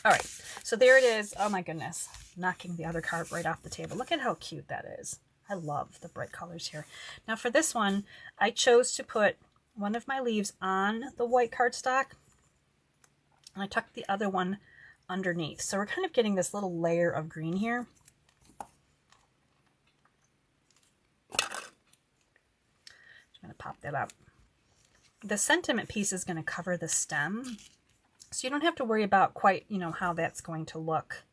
All right, so there it is. Oh my goodness, knocking the other card right off the table. Look at how cute that is. I love the bright colors here. Now for this one, I chose to put one of my leaves on the white cardstock and I tucked the other one underneath. So we're kind of getting this little layer of green here. I'm going to pop that up. The sentiment piece is going to cover the stem. So you don't have to worry about quite, how that's going to look.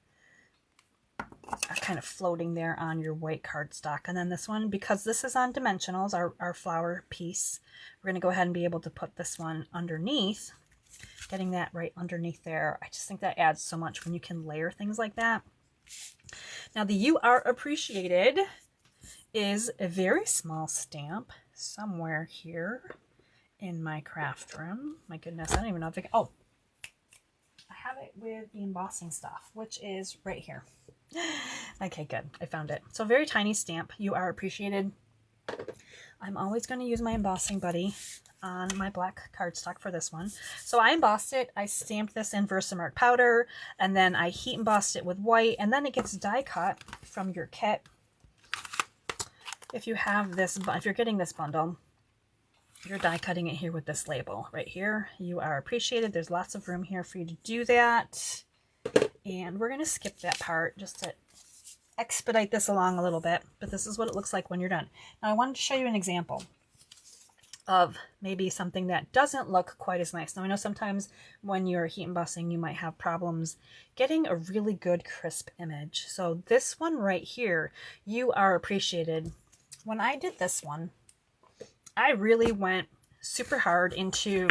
Kind of floating there on your white cardstock. And then this one, because this is on dimensionals, our flower piece, we're going to go ahead and be able to put this one underneath. Getting that right underneath there. I just think that adds so much when you can layer things like that. Now the You Are Appreciated is a very small stamp somewhere here in my craft room. My goodness, I don't even know if I can, oh, I have it with the embossing stuff, which is right here. Okay, good. I found it. So very tiny stamp. You Are Appreciated. I'm always going to use my embossing buddy on my black cardstock for this one. So I embossed it. I stamped this in Versamark powder, and then I heat embossed it with white, and then it gets die cut from your kit. If you have this, if you're getting this bundle, you're die cutting it here with this label right here. You Are Appreciated. There's lots of room here for you to do that. And we're going to skip that part just to expedite this along a little bit, but this is what it looks like when you're done. Now I wanted to show you an example of maybe something that doesn't look quite as nice. Now I know sometimes when you're heat embossing you might have problems getting a really good crisp image. So this one right here, you are appreciated. When I did this one, I really went super hard into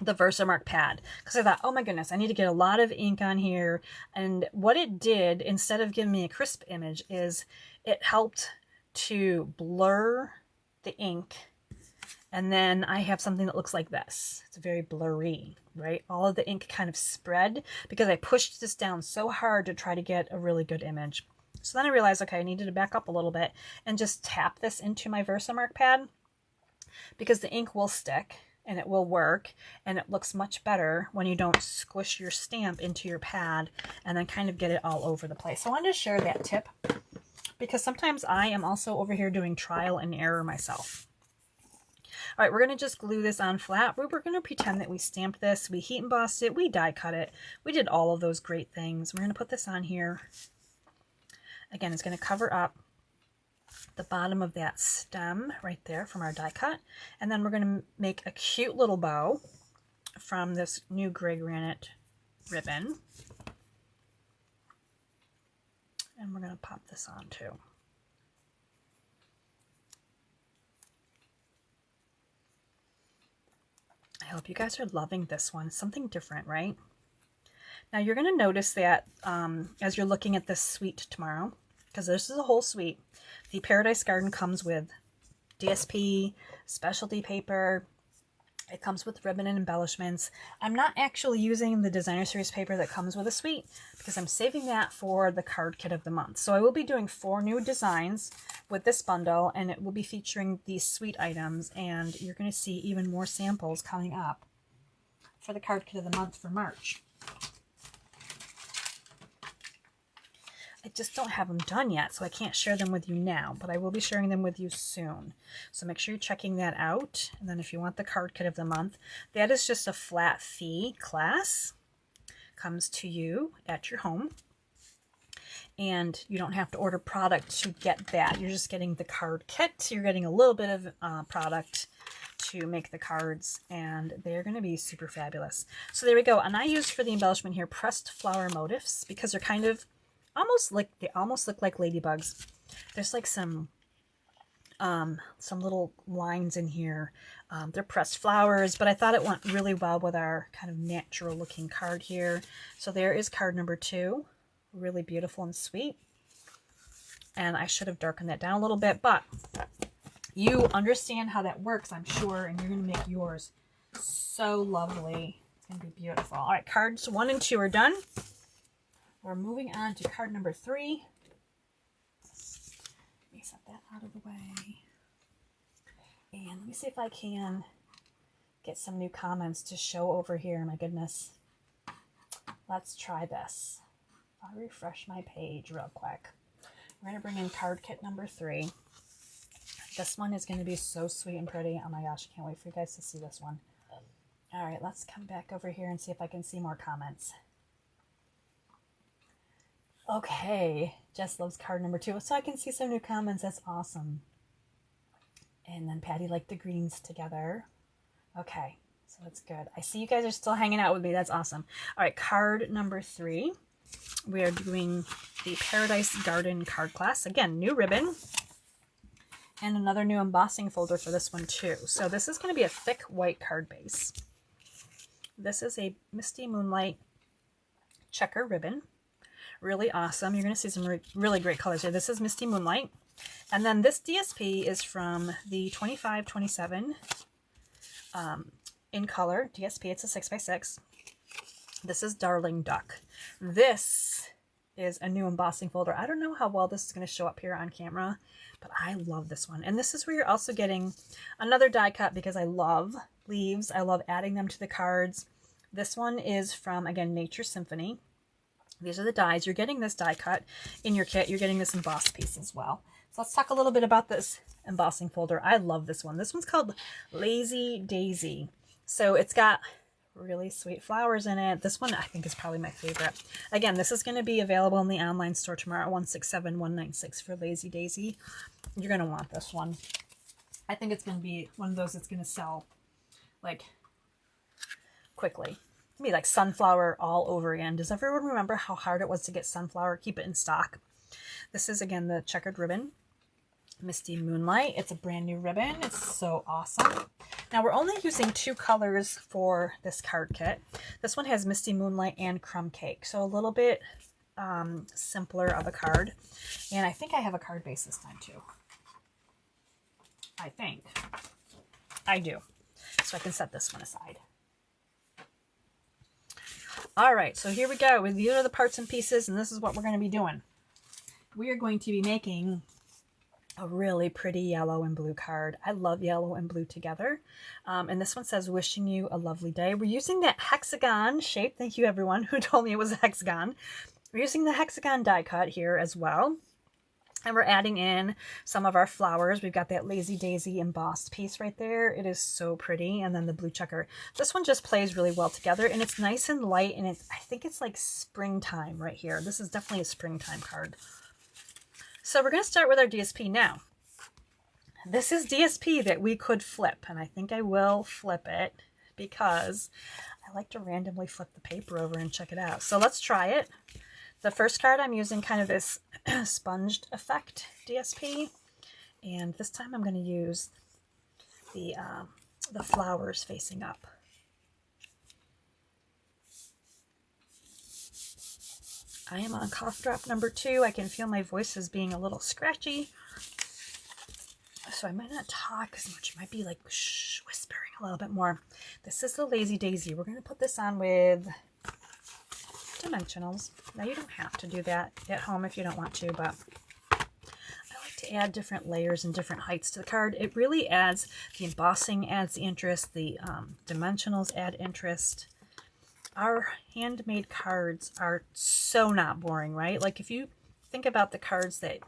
the Versamark pad because I thought, oh my goodness, I need to get a lot of ink on here. And what it did, instead of giving me a crisp image, is it helped to blur the ink. And then I have something that looks like this. It's very blurry, right? All of the ink kind of spread because I pushed this down so hard to try to get a really good image. So then I realized, okay, I needed to back up a little bit and just tap this into my Versamark pad because the ink will stick and it will work, and it looks much better when you don't squish your stamp into your pad and then kind of get it all over the place. So I wanted to share that tip because sometimes I am also over here doing trial and error myself. All right, we're going to just glue this on flat. We're going to pretend that we stamped this, we heat embossed it, we die cut it. We did all of those great things. We're going to put this on here. Again, it's going to cover up the bottom of that stem right there from our die cut. And then we're going to make a cute little bow from this new gray granite ribbon. And we're going to pop this on too. I hope you guys are loving this one. Something different, right? Now you're going to notice that as you're looking at this suite tomorrow, because this is a whole suite, the Paradise Garden comes with DSP, specialty paper, it comes with ribbon and embellishments. I'm not actually using the designer series paper that comes with a suite because I'm saving that for the card kit of the month. So I will be doing 4 new designs with this bundle, and it will be featuring these suite items, and you're going to see even more samples coming up for the card kit of the month for March. I just don't have them done yet, so I can't share them with you now, but I will be sharing them with you soon. So make sure you're checking that out. And then if you want the card kit of the month, that is just a flat fee class. Comes to you at your home. And you don't have to order product to get that. You're just getting the card kit. You're getting a little bit of product to make the cards, and they're going to be super fabulous. So there we go. And I used for the embellishment here pressed flower motifs because they're kind of they almost look like ladybugs. There's like some little lines in here. They're pressed flowers, but I thought it went really well with our kind of natural looking card here. So there is card number 2. Really beautiful and sweet. And I should have darkened that down a little bit, but you understand how that works, I'm sure, and you're going to make yours so lovely. It's going to be beautiful. All right, cards 1 and 2 are done. We're moving on to card number 3. Let me set that out of the way. And let me see if I can get some new comments to show over here. My goodness. Let's try this. I'll refresh my page real quick. We're going to bring in card kit number 3. This one is going to be so sweet and pretty. Oh my gosh, can't wait for you guys to see this one. All right, let's come back over here and see if I can see more comments. Okay, Jess loves card number 2. So I can see some new comments. That's awesome. And then Patty liked the greens together. Okay, so that's good. I see you guys are still hanging out with me. That's awesome. All right, card number 3. We are doing the Paradise Garden card class. Again, new ribbon. And another new embossing folder for this one too. So this is going to be a thick white card base. This is a Misty Moonlight checker ribbon. Really awesome. You're going to see some really great colors here. This is Misty Moonlight. And then this DSP is from the 2527 in color DSP. It's a 6x6. This is Darling Duck. This is a new embossing folder. I don't know how well this is going to show up here on camera, but I love this one. And this is where you're also getting another die cut because I love leaves. I love adding them to the cards. This one is from, again, Nature Symphony. These are the dies. You're getting this die cut in your kit. You're getting this embossed piece as well. So let's talk a little bit about this embossing folder. I love this one. This one's called Lazy Daisy. So it's got really sweet flowers in it. This one I think is probably my favorite. Again, this is going to be available in the online store tomorrow, 167196 for Lazy Daisy. You're going to want this one. I think it's going to be one of those that's going to sell like quickly. It'll be like sunflower all over again. Does everyone remember how hard it was to get sunflower, keep it in stock? This is, again, the checkered ribbon. Misty Moonlight. It's a brand new ribbon. It's so awesome. Now we're only using 2 colors for this card kit. This one has Misty Moonlight and Crumb Cake, so a little bit simpler of a card. And I think I have a card base this time too. I think I do. So I can set this one aside. All right, so here we go. These are the parts and pieces, and this is what we're going to be doing. We are going to be making a really pretty yellow and blue card. I love yellow and blue together. And this one says, wishing you a lovely day. We're using that hexagon shape. Thank you, everyone who told me it was a hexagon. We're using the hexagon die cut here as well. And we're adding in some of our flowers. We've got that Lazy Daisy embossed piece right there. It is so pretty. And then the blue checker. This one just plays really well together, and it's nice and light. And I think it's like springtime right here. This is definitely a springtime card. So we're going to start with our DSP now. This is DSP that we could flip, and I think I will flip it because I like to randomly flip the paper over and check it out. So let's try it. The first card I'm using kind of this sponged effect DSP, and this time I'm going to use the flowers facing up. I am on cough drop number 2. I can feel my voice is being a little scratchy, so I might not talk as much. I might be like whispering a little bit more. This is the Lazy Daisy. We're going to put this on with dimensionals. Now, you don't have to do that at home if you don't want to, but I like to add different layers and different heights to the card. It really adds, the embossing adds the interest, the dimensionals add interest. Our handmade cards are so not boring, right? Like if you think about the cards that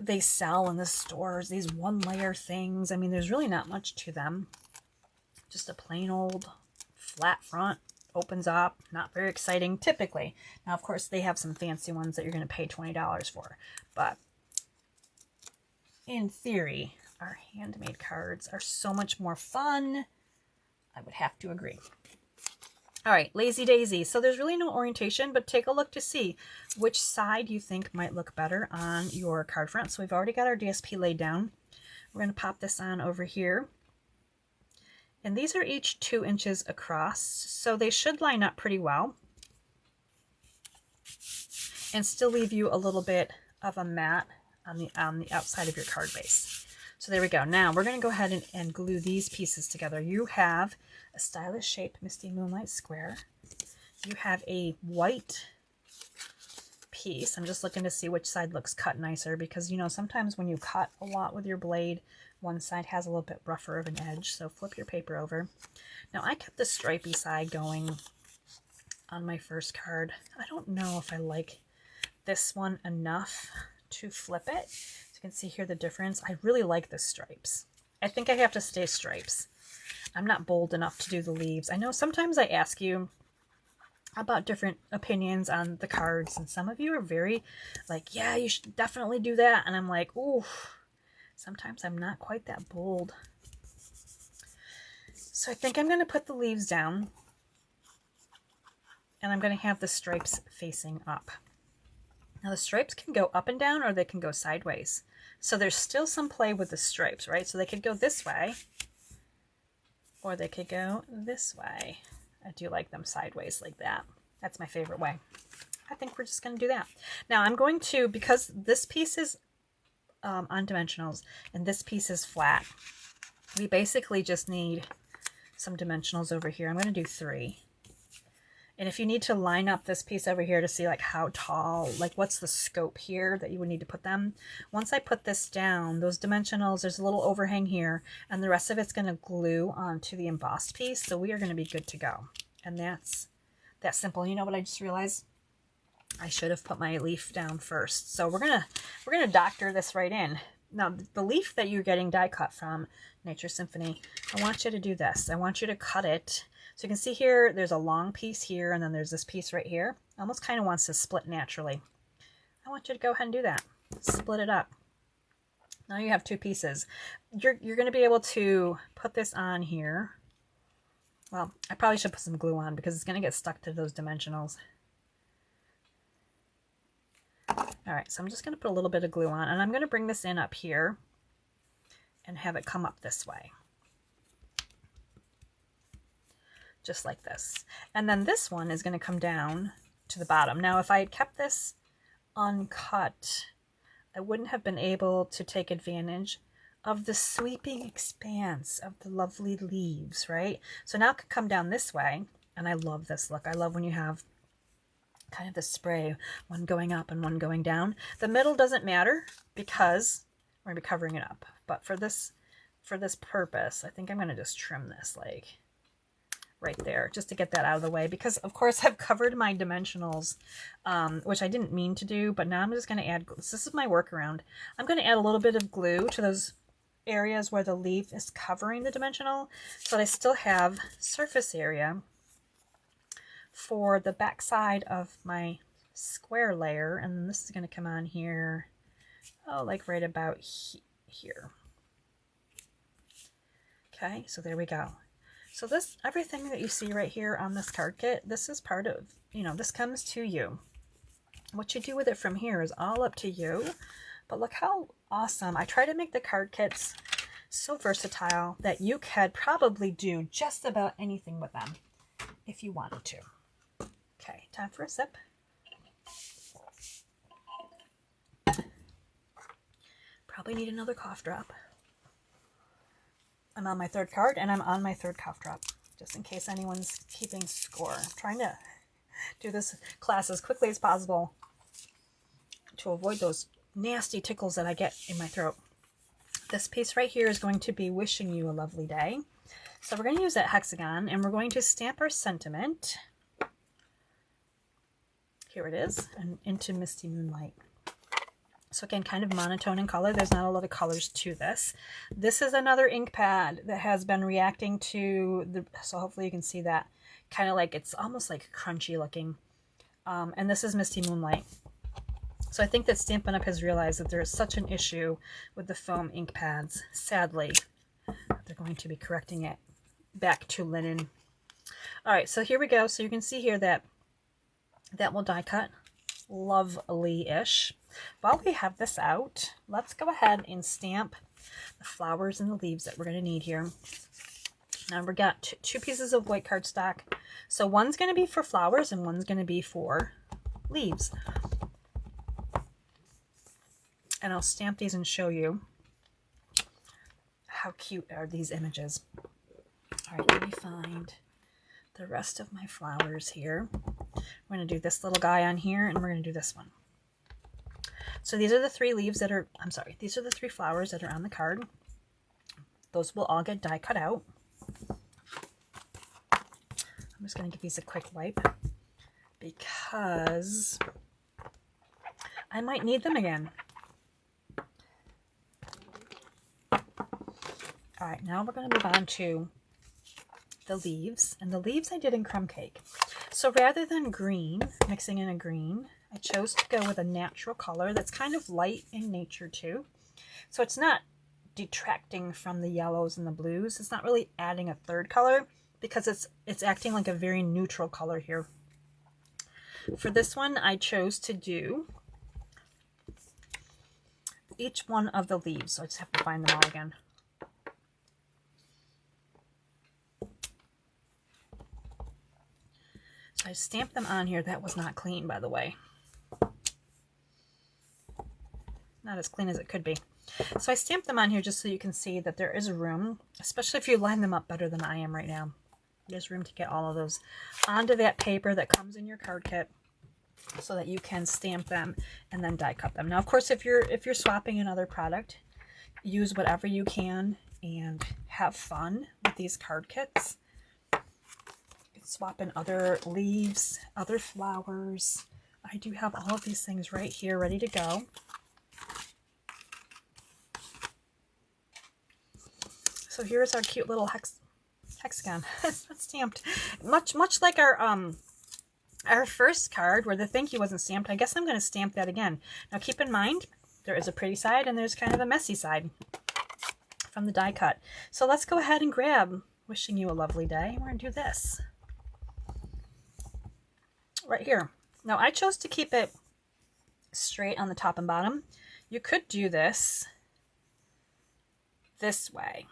they sell in the stores, these 1-layer things, I mean, there's really not much to them. Just a plain old flat front, opens up, not very exciting typically. Now, of course, they have some fancy ones that you're going to pay $20 for, but in theory, our handmade cards are so much more fun. I would have to agree. All right, Lazy Daisy. So there's really no orientation, but take a look to see which side you think might look better on your card front. So we've already got our DSP laid down. We're going to pop this on over here. And these are each 2 inches across, so they should line up pretty well and still leave you a little bit of a mat on the outside of your card base. So there we go. Now we're going to go ahead and glue these pieces together. You have a stylish shape Misty Moonlight square. You have a white piece. I'm just looking to see which side looks cut nicer because, you know, sometimes when you cut a lot with your blade, one side has a little bit rougher of an edge. So flip your paper over. Now I kept the stripy side going on my first card. I don't know if I like this one enough to flip it. So you can see here the difference. I really like the stripes. I think I have to stay stripes. I'm not bold enough to do the leaves. I know sometimes I ask you about different opinions on the cards, and some of you are very like, yeah, you should definitely do that. And I'm like, ooh, sometimes I'm not quite that bold. So I think I'm going to put the leaves down, and I'm going to have the stripes facing up. Now the stripes can go up and down, or they can go sideways. So there's still some play with the stripes, right? So they could go this way, or they could go this way. I do like them sideways like that. That's my favorite way. I think we're just going to do that. Now I'm going to, because this piece is on dimensionals and this piece is flat, we basically just need some dimensionals over here. I'm going to do 3. And if you need to line up this piece over here to see like how tall, like what's the scope here that you would need to put them. Once I put this down, those dimensionals, there's a little overhang here, and the rest of it's going to glue onto the embossed piece. So we are going to be good to go. And that's that simple. You know what I just realized? I should have put my leaf down first. So we're gonna doctor this right in. Now the leaf that you're getting die cut from Nature Symphony, I want you to do this. I want you to cut it So you can see here, there's a long piece here, and then there's this piece right here. Almost kind of wants to split naturally. I want you to go ahead and do that. Split it up. Now you have two pieces. You're going to be able to put this on here. Well, I probably should put some glue on because it's going to get stuck to those dimensionals. All right, so I'm just going to put a little bit of glue on, and I'm going to bring this in up here and have it come up this way. Just like this. And then this one is going to come down to the bottom. Now, if I had kept this uncut, I wouldn't have been able to take advantage of the sweeping expanse of the lovely leaves, right? So now it could come down this way, and I love this look. I love when you have kind of the spray, one going up and one going down. The middle doesn't matter because we're going to be covering it up. But for this purpose, I think I'm going to just trim this like right there just to get that out of the way, because of course I've covered my dimensionals, which I didn't mean to do, but now I'm just going to add, this is my workaround. I'm going to add a little bit of glue to those areas where the leaf is covering the dimensional so that I still have surface area for the back side of my square layer. And then this is going to come on here, oh, like right about here. Okay, so there we go. So this, everything that you see right here on this card kit, this is part of, you know, this comes to you. What you do with it from here is all up to you. But look how awesome. I try to make the card kits so versatile that you could probably do just about anything with them if you wanted to. Okay, time for a sip. Probably need another cough drop. I'm on my third card, and I'm on my third cough drop, just in case anyone's keeping score. I'm trying to do this class as quickly as possible to avoid those nasty tickles that I get in my throat. This piece right here is going to be wishing you a lovely day. So we're going to use that hexagon, and we're going to stamp our sentiment. Here it is, and into Misty Moonlight. So again, kind of monotone in color. There's not a lot of colors to this. This is another ink pad that has been reacting to the, so hopefully you can see that, kind of like, it's almost like crunchy looking. And this is Misty Moonlight. So I think that Stampin' Up! Has realized that there is such an issue with the foam ink pads. Sadly, they're going to be correcting it back to linen. All right, so here we go. So you can see here that that will die cut lovely-ish. While we have this out, let's go ahead and stamp the flowers and the leaves that we're going to need here. Now we've got two pieces of white cardstock. So one's going to be for flowers and one's going to be for leaves. And I'll stamp these and show you how cute are these images. All right, let me find the rest of my flowers here. We're going to do this little guy on here, and we're going to do this one. So these are the three leaves that are, I'm sorry, these are the three flowers that are on the card. Those will all get die cut out. I'm just going to give these a quick wipe because I might need them again. All right, now we're going to move on to the leaves. And the leaves I did in crumb cake. So rather than green, mixing in a green, I chose to go with a natural color that's kind of light in nature too. So it's not detracting from the yellows and the blues. It's not really adding a third color because it's acting like a very neutral color here. For this one, I chose to do each one of the leaves. So I just have to find them all again. So I stamped them on here. That was not clean, by the way. Not as clean as it could be. So I stamped them on here just so you can see that there is room, especially if you line them up better than I am right now. There's room to get all of those onto that paper that comes in your card kit so that you can stamp them and then die cut them. Now, of course, if you're swapping another product, use whatever you can and have fun with these card kits. Swap in other leaves, other flowers. I do have all of these things right here ready to go. So here's our cute little hexagon. It's not stamped. Much like our first card where the thank you wasn't stamped. I guess I'm going to stamp that again. Now keep in mind, there is a pretty side and there's kind of a messy side from the die cut. So let's go ahead and grab Wishing You a Lovely Day. We're going to do this right here. Now I chose to keep it straight on the top and bottom. You could do this way.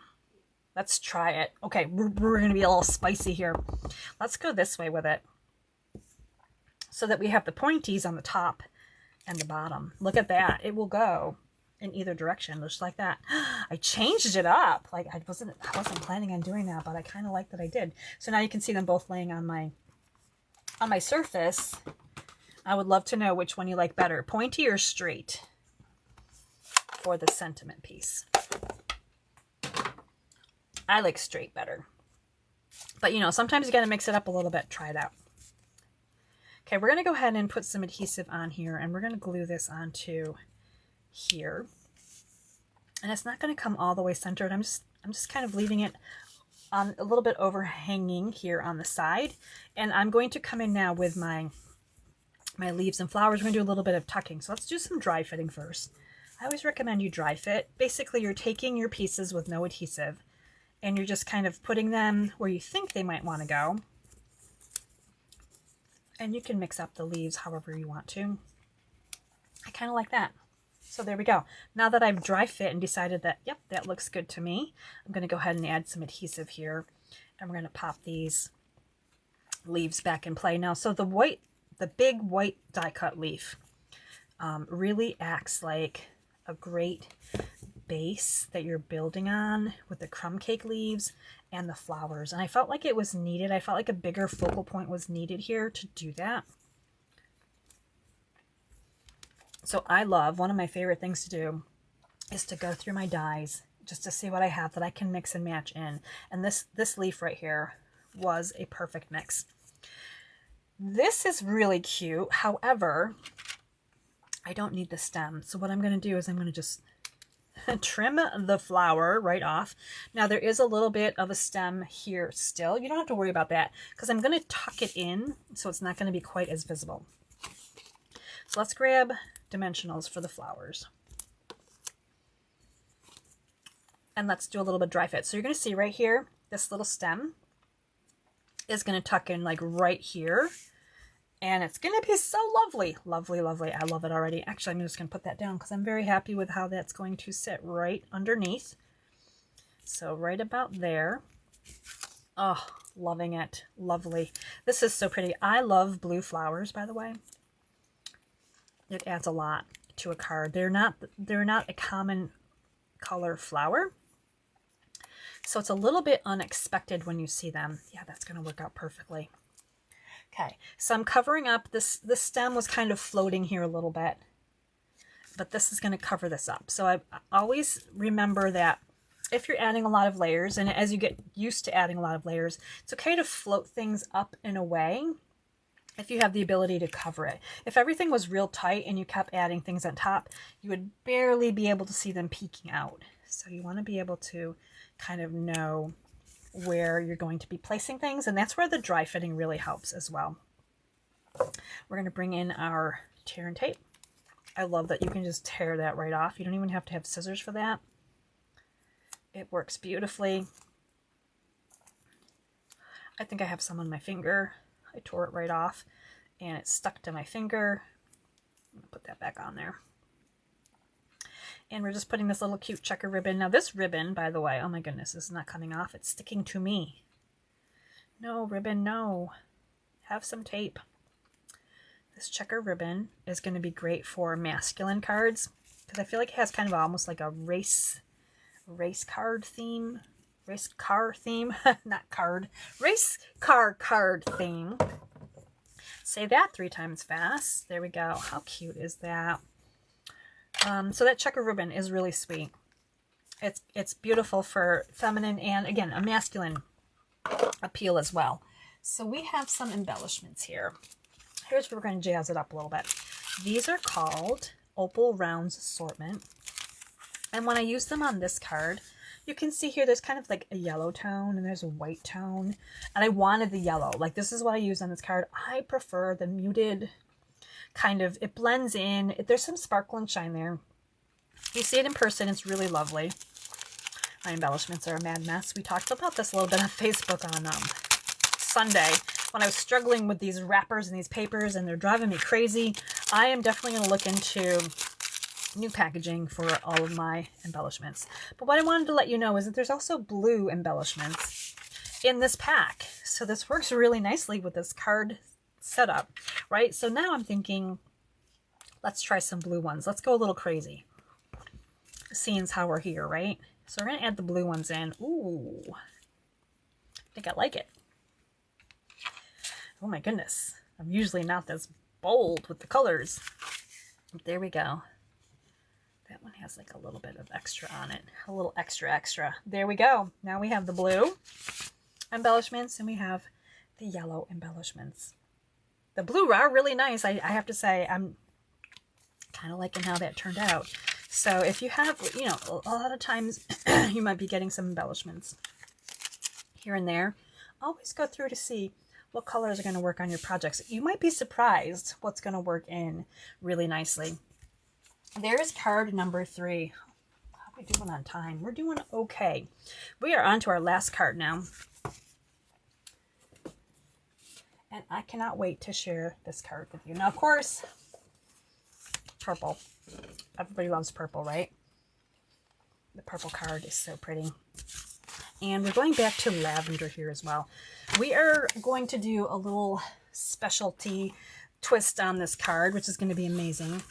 Let's try it. Okay, we're going to be a little spicy here. Let's go this way with it so that we have the pointies on the top and the bottom. Look at that. It will go in either direction, just like that. I changed it up. Like I wasn't planning on doing that, but I kind of like that I did. So now you can see them both laying on my surface. I would love to know which one you like better, pointy or straight for the sentiment piece. I like straight better. But you know, sometimes you got to mix it up a little bit. Try it out. Okay, we're going to go ahead and put some adhesive on here, and we're going to glue this onto here. And it's not going to come all the way centered. I'm just kind of leaving it on a little bit overhanging here on the side. And I'm going to come in now with my leaves and flowers. We're going to do a little bit of tucking. So let's do some dry fitting first. I always recommend you dry fit. Basically, you're taking your pieces with no adhesive, and you're just kind of putting them where you think they might want to go. And you can mix up the leaves however you want to. I kind of like that. So there we go. Now that I've dry fit and decided that, yep, that looks good to me, I'm going to go ahead and add some adhesive here. And we're going to pop these leaves back in play. Now, so the big white die cut leaf really acts like a great base that you're building on with the crumb cake leaves and the flowers. And I felt like it was needed. I felt like a bigger focal point was needed here to do that. So I love, one of my favorite things to do is to go through my dies just to see what I have that I can mix and match in. And this leaf right here was a perfect mix. This is really cute. However, I don't need the stem. So what I'm going to do is I'm going to just trim the flower right off. Now there is a little bit of a stem here still. You don't have to worry about that because I'm going to tuck it in so it's not going to be quite as visible. So let's grab dimensionals for the flowers. And let's do a little bit dry fit. So you're going to see right here, this little stem is going to tuck in like right here. And it's going to be so lovely. Lovely, lovely. I love it already. Actually, I'm just going to put that down because I'm very happy with how that's going to sit right underneath. So right about there. Oh, loving it. Lovely. This is so pretty. I love blue flowers, by the way. It adds a lot to a card. They're not a common color flower. So it's a little bit unexpected when you see them. Yeah, that's going to work out perfectly. Okay, so I'm covering up this stem was kind of floating here a little bit, but this is going to cover this up. So I always remember that if you're adding a lot of layers, and as you get used to adding a lot of layers, it's okay to float things up in a way if you have the ability to cover it. If everything was real tight and you kept adding things on top, you would barely be able to see them peeking out. So you want to be able to kind of know where you're going to be placing things, and that's where the dry fitting really helps as well. We're going to bring in our tear and tape. I love that you can just tear that right off. You don't even have to have scissors for that. It works beautifully. I think I have some on my finger. I tore it right off and it stuck to my finger. I'm going to put that back on there. And we're just putting this little cute checker ribbon. Now this ribbon, by the way, oh my goodness, this is not coming off. It's sticking to me. No, ribbon, no. Have some tape. This checker ribbon is going to be great for masculine cards because I feel like it has kind of almost like a race card theme. Race car theme. Not card. Race car card theme. Say that 3 times fast. There we go. How cute is that? So that checker ribbon is really sweet. It's beautiful for feminine and, again, a masculine appeal as well. So we have some embellishments here. Here's where we're going to jazz it up a little bit. These are called Opal Rounds Assortment. And when I use them on this card, you can see here there's kind of like a yellow tone and there's a white tone, and I wanted the yellow. Like, this is what I use on this card. I prefer the muted kind of, it blends in. There's some sparkle and shine there. You see it in person, it's really lovely. My embellishments are a mad mess. We talked about this a little bit on Facebook on Sunday when I was struggling with these wrappers and these papers, and they're driving me crazy. I am definitely going to look into new packaging for all of my embellishments. But what I wanted to let you know is that there's also blue embellishments in this pack. So this works really nicely with this card setup, right? So now I'm thinking, let's try some blue ones. Let's go a little crazy, seeing as how we're here, right? So we're going to add the blue ones in. Ooh, I think I like it. Oh my goodness. I'm usually not this bold with the colors. There we go. That one has like a little bit of extra on it. A little extra. There we go. Now we have the blue embellishments and we have the yellow embellishments. The blue are really nice. I have to say, I'm kind of liking how that turned out. So if you have, you know, a lot of times you might be getting some embellishments here and there. Always go through to see what colors are going to work on your projects. You might be surprised what's going to work in really nicely. There's card number 3. How are we doing on time? We're doing okay. We are on to our last card now. And I cannot wait to share this card with you. Now, of course, purple. Everybody loves purple, right? The purple card is so pretty. And we're going back to lavender here as well. We are going to do a little specialty twist on this card, which is going to be amazing.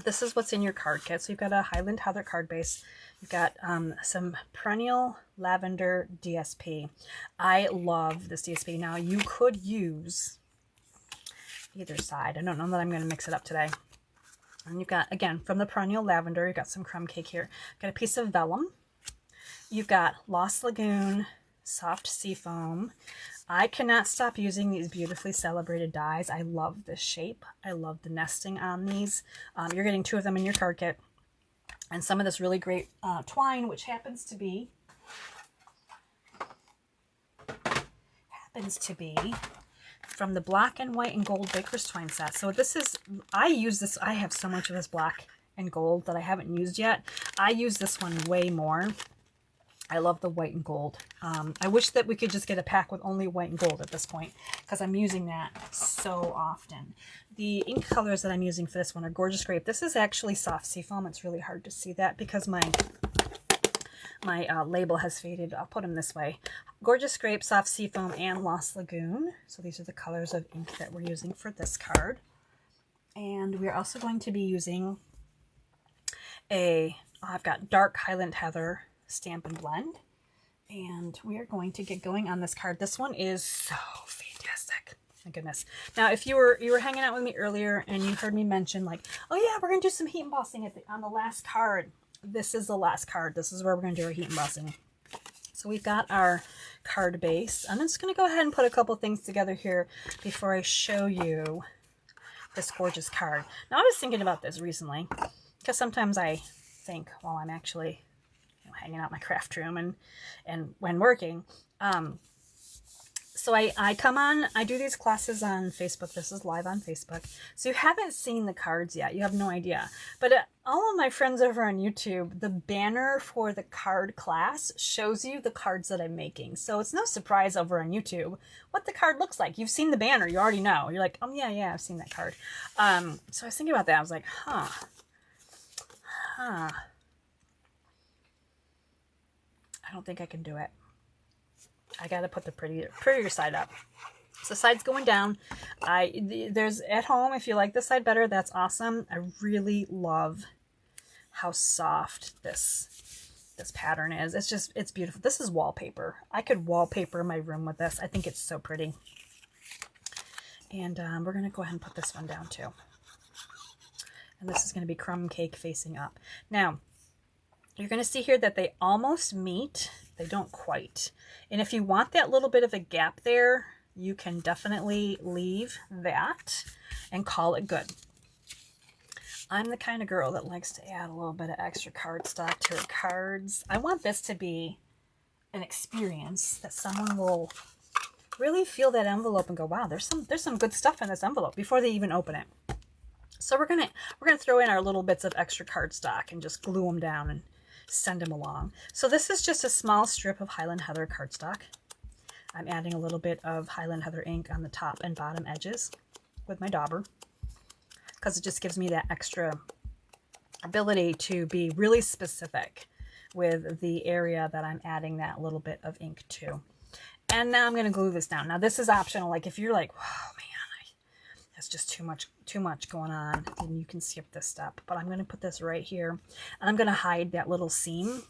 This is what's in your card kit. So you've got a Highland Heather card base. You've got some perennial lavender DSP. I love this DSP. Now, you could use either side. I don't know that I'm going to mix it up today. And you've got, again, from the perennial lavender, you've got some crumb cake here. Got a piece of vellum. You've got Lost Lagoon soft seafoam. I cannot stop using these beautifully celebrated dies. I love this shape. I love the nesting on these. You're getting 2 of them in your card kit. And some of this really great twine, which happens to be from the black and white and gold baker's twine set. So this is, I use this, I have so much of this black and gold that I haven't used yet. I use this one way more. I love the white and gold. I wish that we could just get a pack with only white and gold at this point, because I'm using that so often. The ink colors that I'm using for this one are Gorgeous Grape. This is actually soft seafoam. It's really hard to see that because my label has faded. I'll put them this way. Gorgeous Grape, Soft Seafoam, and Lost Lagoon. So these are the colors of ink that we're using for this card. And we're also going to be using I've got Dark Highland Heather Stampin' Blend. And we are going to get going on this card. This one is so fantastic. My goodness. Now, if you were hanging out with me earlier and you heard me mention like, oh yeah, we're going to do some heat embossing on the last card. This is the last card. This is where we're going to do our heat embossing. So we've got our card base. I'm just going to go ahead and put a couple things together here before I show you this gorgeous card. Now, I was thinking about this recently because sometimes I think while I'm actually hanging out in my craft room and when working. So I come on, I do these classes on Facebook. This is live on Facebook. So you haven't seen the cards yet. You have no idea. But all of my friends over on YouTube, the banner for the card class shows you the cards that I'm making. So it's no surprise over on YouTube what the card looks like. You've seen the banner. You already know. You're like, oh, yeah, I've seen that card. So I was thinking about that. I was like, I don't think I can do it. I got to put the prettier side up. So the side's going down. There's at home, if you like this side better, that's awesome. I really love how soft this pattern is. It's beautiful. This is wallpaper. I could wallpaper my room with this. I think it's so pretty. And we're going to go ahead and put this one down too. And this is going to be crumb cake facing up. Now, you're going to see here that they almost meet. They don't quite. And if you want that little bit of a gap there, you can definitely leave that and call it good. I'm the kind of girl that likes to add a little bit of extra cardstock to her cards. I want this to be an experience that someone will really feel that envelope and go, wow, there's some good stuff in this envelope before they even open it. So we're gonna throw in our little bits of extra cardstock and just glue them down and send them along. So this is just a small strip of Highland Heather cardstock. I'm adding a little bit of Highland Heather ink on the top and bottom edges with my dauber, because it just gives me that extra ability to be really specific with the area that I'm adding that little bit of ink to. And now I'm going to glue this down. Now this is optional. Like if you're like, oh man, that's just too much going on, then you can skip this step. But I'm going to put this right here, and I'm going to hide that little seam.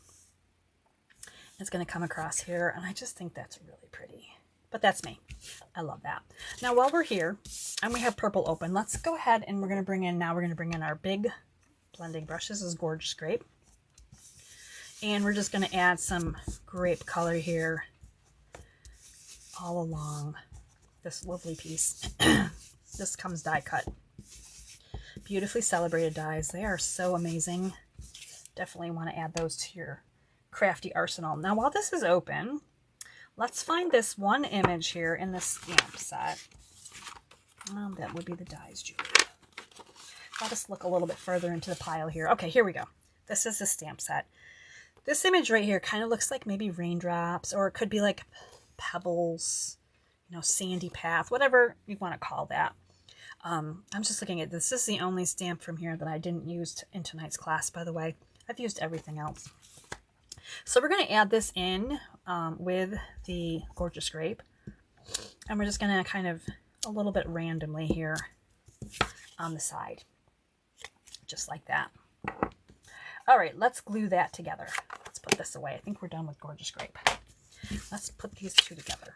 It's going to come across here, and I just think that's really pretty. But that's me. I love that. Now while we're here, and we have purple open, let's go ahead and we're going to bring in our big blending brush. This is Gorgeous Grape. And we're just going to add some grape color here all along this lovely piece. This comes die cut. Beautifully celebrated dies. They are so amazing. Definitely want to add those to your crafty arsenal. Now while this is open, let's find this one image here in the stamp set. That would be the dies, Julie. Let us look a little bit further into the pile here. Okay, here we go. This is the stamp set. This image right here kind of looks like maybe raindrops, or it could be like pebbles, you know, sandy path, whatever you want to call that. I'm just looking at this. This is the only stamp from here that I didn't use in tonight's class, by the way. I've used everything else. So we're going to add this in with the Gorgeous Grape. And we're just going to kind of a little bit randomly here on the side. Just like that. All right, let's glue that together. Let's put this away. I think we're done with Gorgeous Grape. Let's put these two together.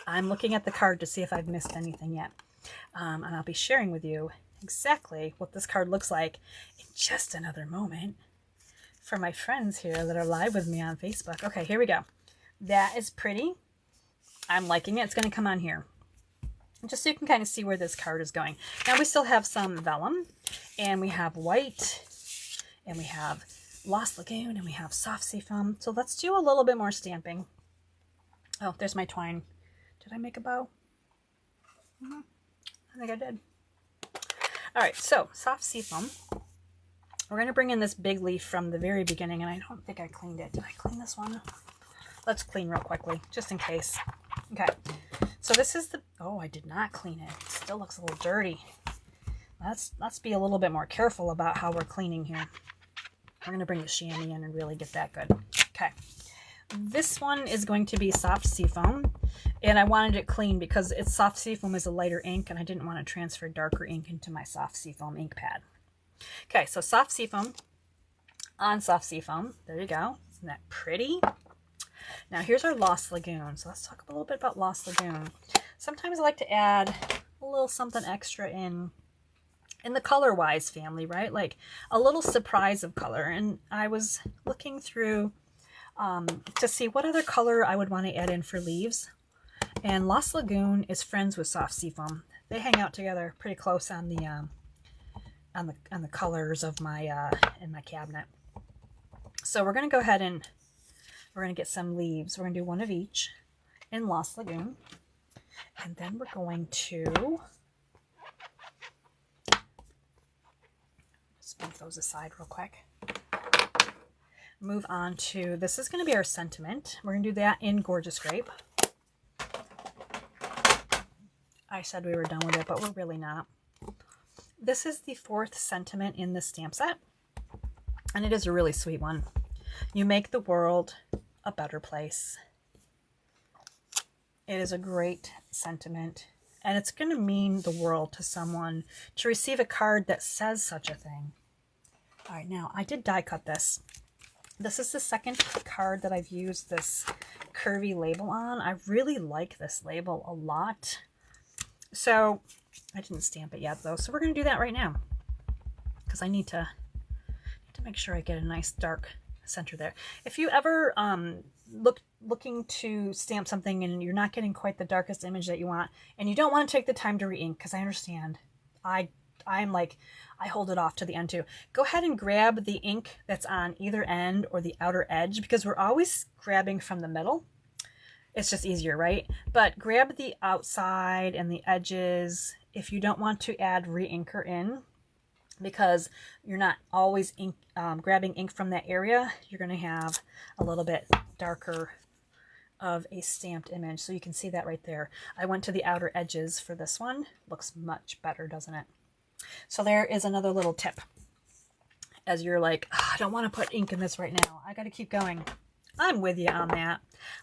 I'm looking at the card to see if I've missed anything yet. And I'll be sharing with you exactly what this card looks like in just another moment for my friends here that are live with me on Facebook. Okay, here we go. That is pretty. I'm liking it. It's going to come on here, just so you can kind of see where this card is going. Now we still have some vellum, and we have white, and we have Lost Lagoon, and we have soft seafoam. So let's do a little bit more stamping. Oh, there's my twine. Did I make a bow? I think I did. All right, so soft seafoam. We're going to bring in this big leaf from the very beginning, and I don't think I cleaned it. Did I clean this one? Let's clean real quickly, just in case. Okay, so this is the... Oh, I did not clean it. It still looks a little dirty. Let's be a little bit more careful about how we're cleaning here. We're going to bring the chamois in and really get that good. Okay, this one is going to be soft seafoam, and I wanted it clean because it's soft seafoam is a lighter ink, and I didn't want to transfer darker ink into my soft seafoam ink pad. Okay, so soft seafoam on soft seafoam. There you go. Isn't that pretty? Now here's our Lost Lagoon. So let's talk a little bit about Lost Lagoon. Sometimes I like to add a little something extra in the color-wise family, right? Like a little surprise of color. And I was looking through to see what other color I would want to add in for leaves. And Lost Lagoon is friends with soft seafoam. They hang out together pretty close on the colors of my in my cabinet. So we're going to go ahead and we're going to get some leaves. We're going to do one of each in Lost Lagoon, and then we're going to just move those aside real quick. Move on to, this is going to be our sentiment. We're going to do that in Gorgeous Grape. I said we were done with it, but we're really not. This is the 4th sentiment in the stamp set, and it is a really sweet one. You make the world a better place. It is a great sentiment, and it's going to mean the world to someone to receive a card that says such a thing. All right, now I did die cut this. This is the 2nd card that I've used this curvy label on. I really like this label a lot. So I didn't stamp it yet though, so we're going to do that right now because I need to make sure I get a nice dark center there. If you ever looking to stamp something and you're not getting quite the darkest image that you want, and you don't want to take the time to re-ink, because I understand, I I'm like, I hold it off to the end too. Go ahead and grab the ink that's on either end or the outer edge, because we're always grabbing from the middle. It's just easier, right? But grab the outside and the edges if you don't want to add re-inker in, because you're not always grabbing ink from that area. You're going to have a little bit darker of a stamped image. So you can see that right there. I went to the outer edges for this one. Looks much better, doesn't it? So there is another little tip. As you're like, oh, I don't want to put ink in this right now. I got to keep going. I'm with you on that.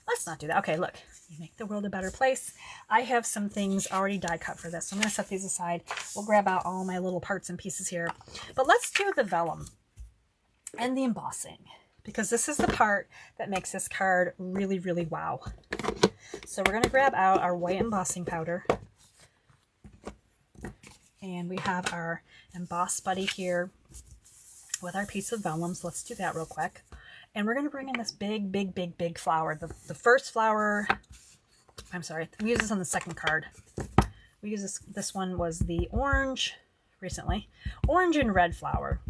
Let's not do that. Okay, look, you make the world a better place. I have some things already die cut for this. So I'm going to set these aside. We'll grab out all my little parts and pieces here. But let's do the vellum and the embossing, because this is the part that makes this card really, really wow. So we're going to grab out our white embossing powder. And we have our emboss buddy here with our piece of vellum. So let's do that real quick. And we're going to bring in this big, big, big, big flower. The first flower, I'm sorry, we used this on the second card. We used this one was the orange recently. Orange and red flower.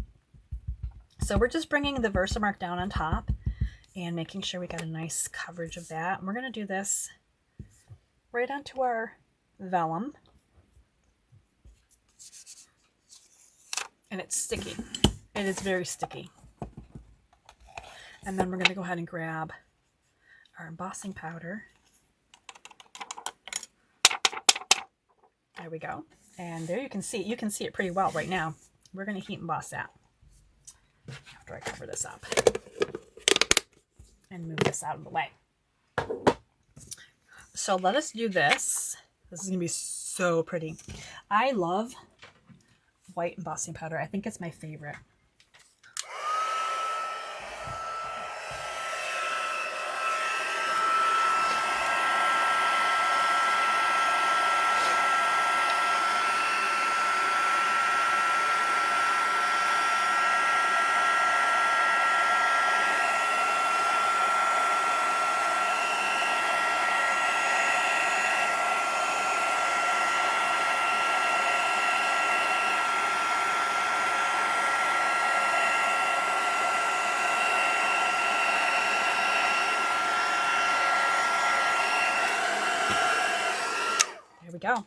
So we're just bringing the Versamark down on top and making sure we got a nice coverage of that. And we're going to do this right onto our vellum. And it's sticky. It is very sticky. And then we're going to go ahead and grab our embossing powder. There we go. And there you can see it pretty well right now. We're going to heat emboss that after I cover this up and move this out of the way. So let us do this. This is going to be so pretty. I love white embossing powder. I think it's my favorite. We go.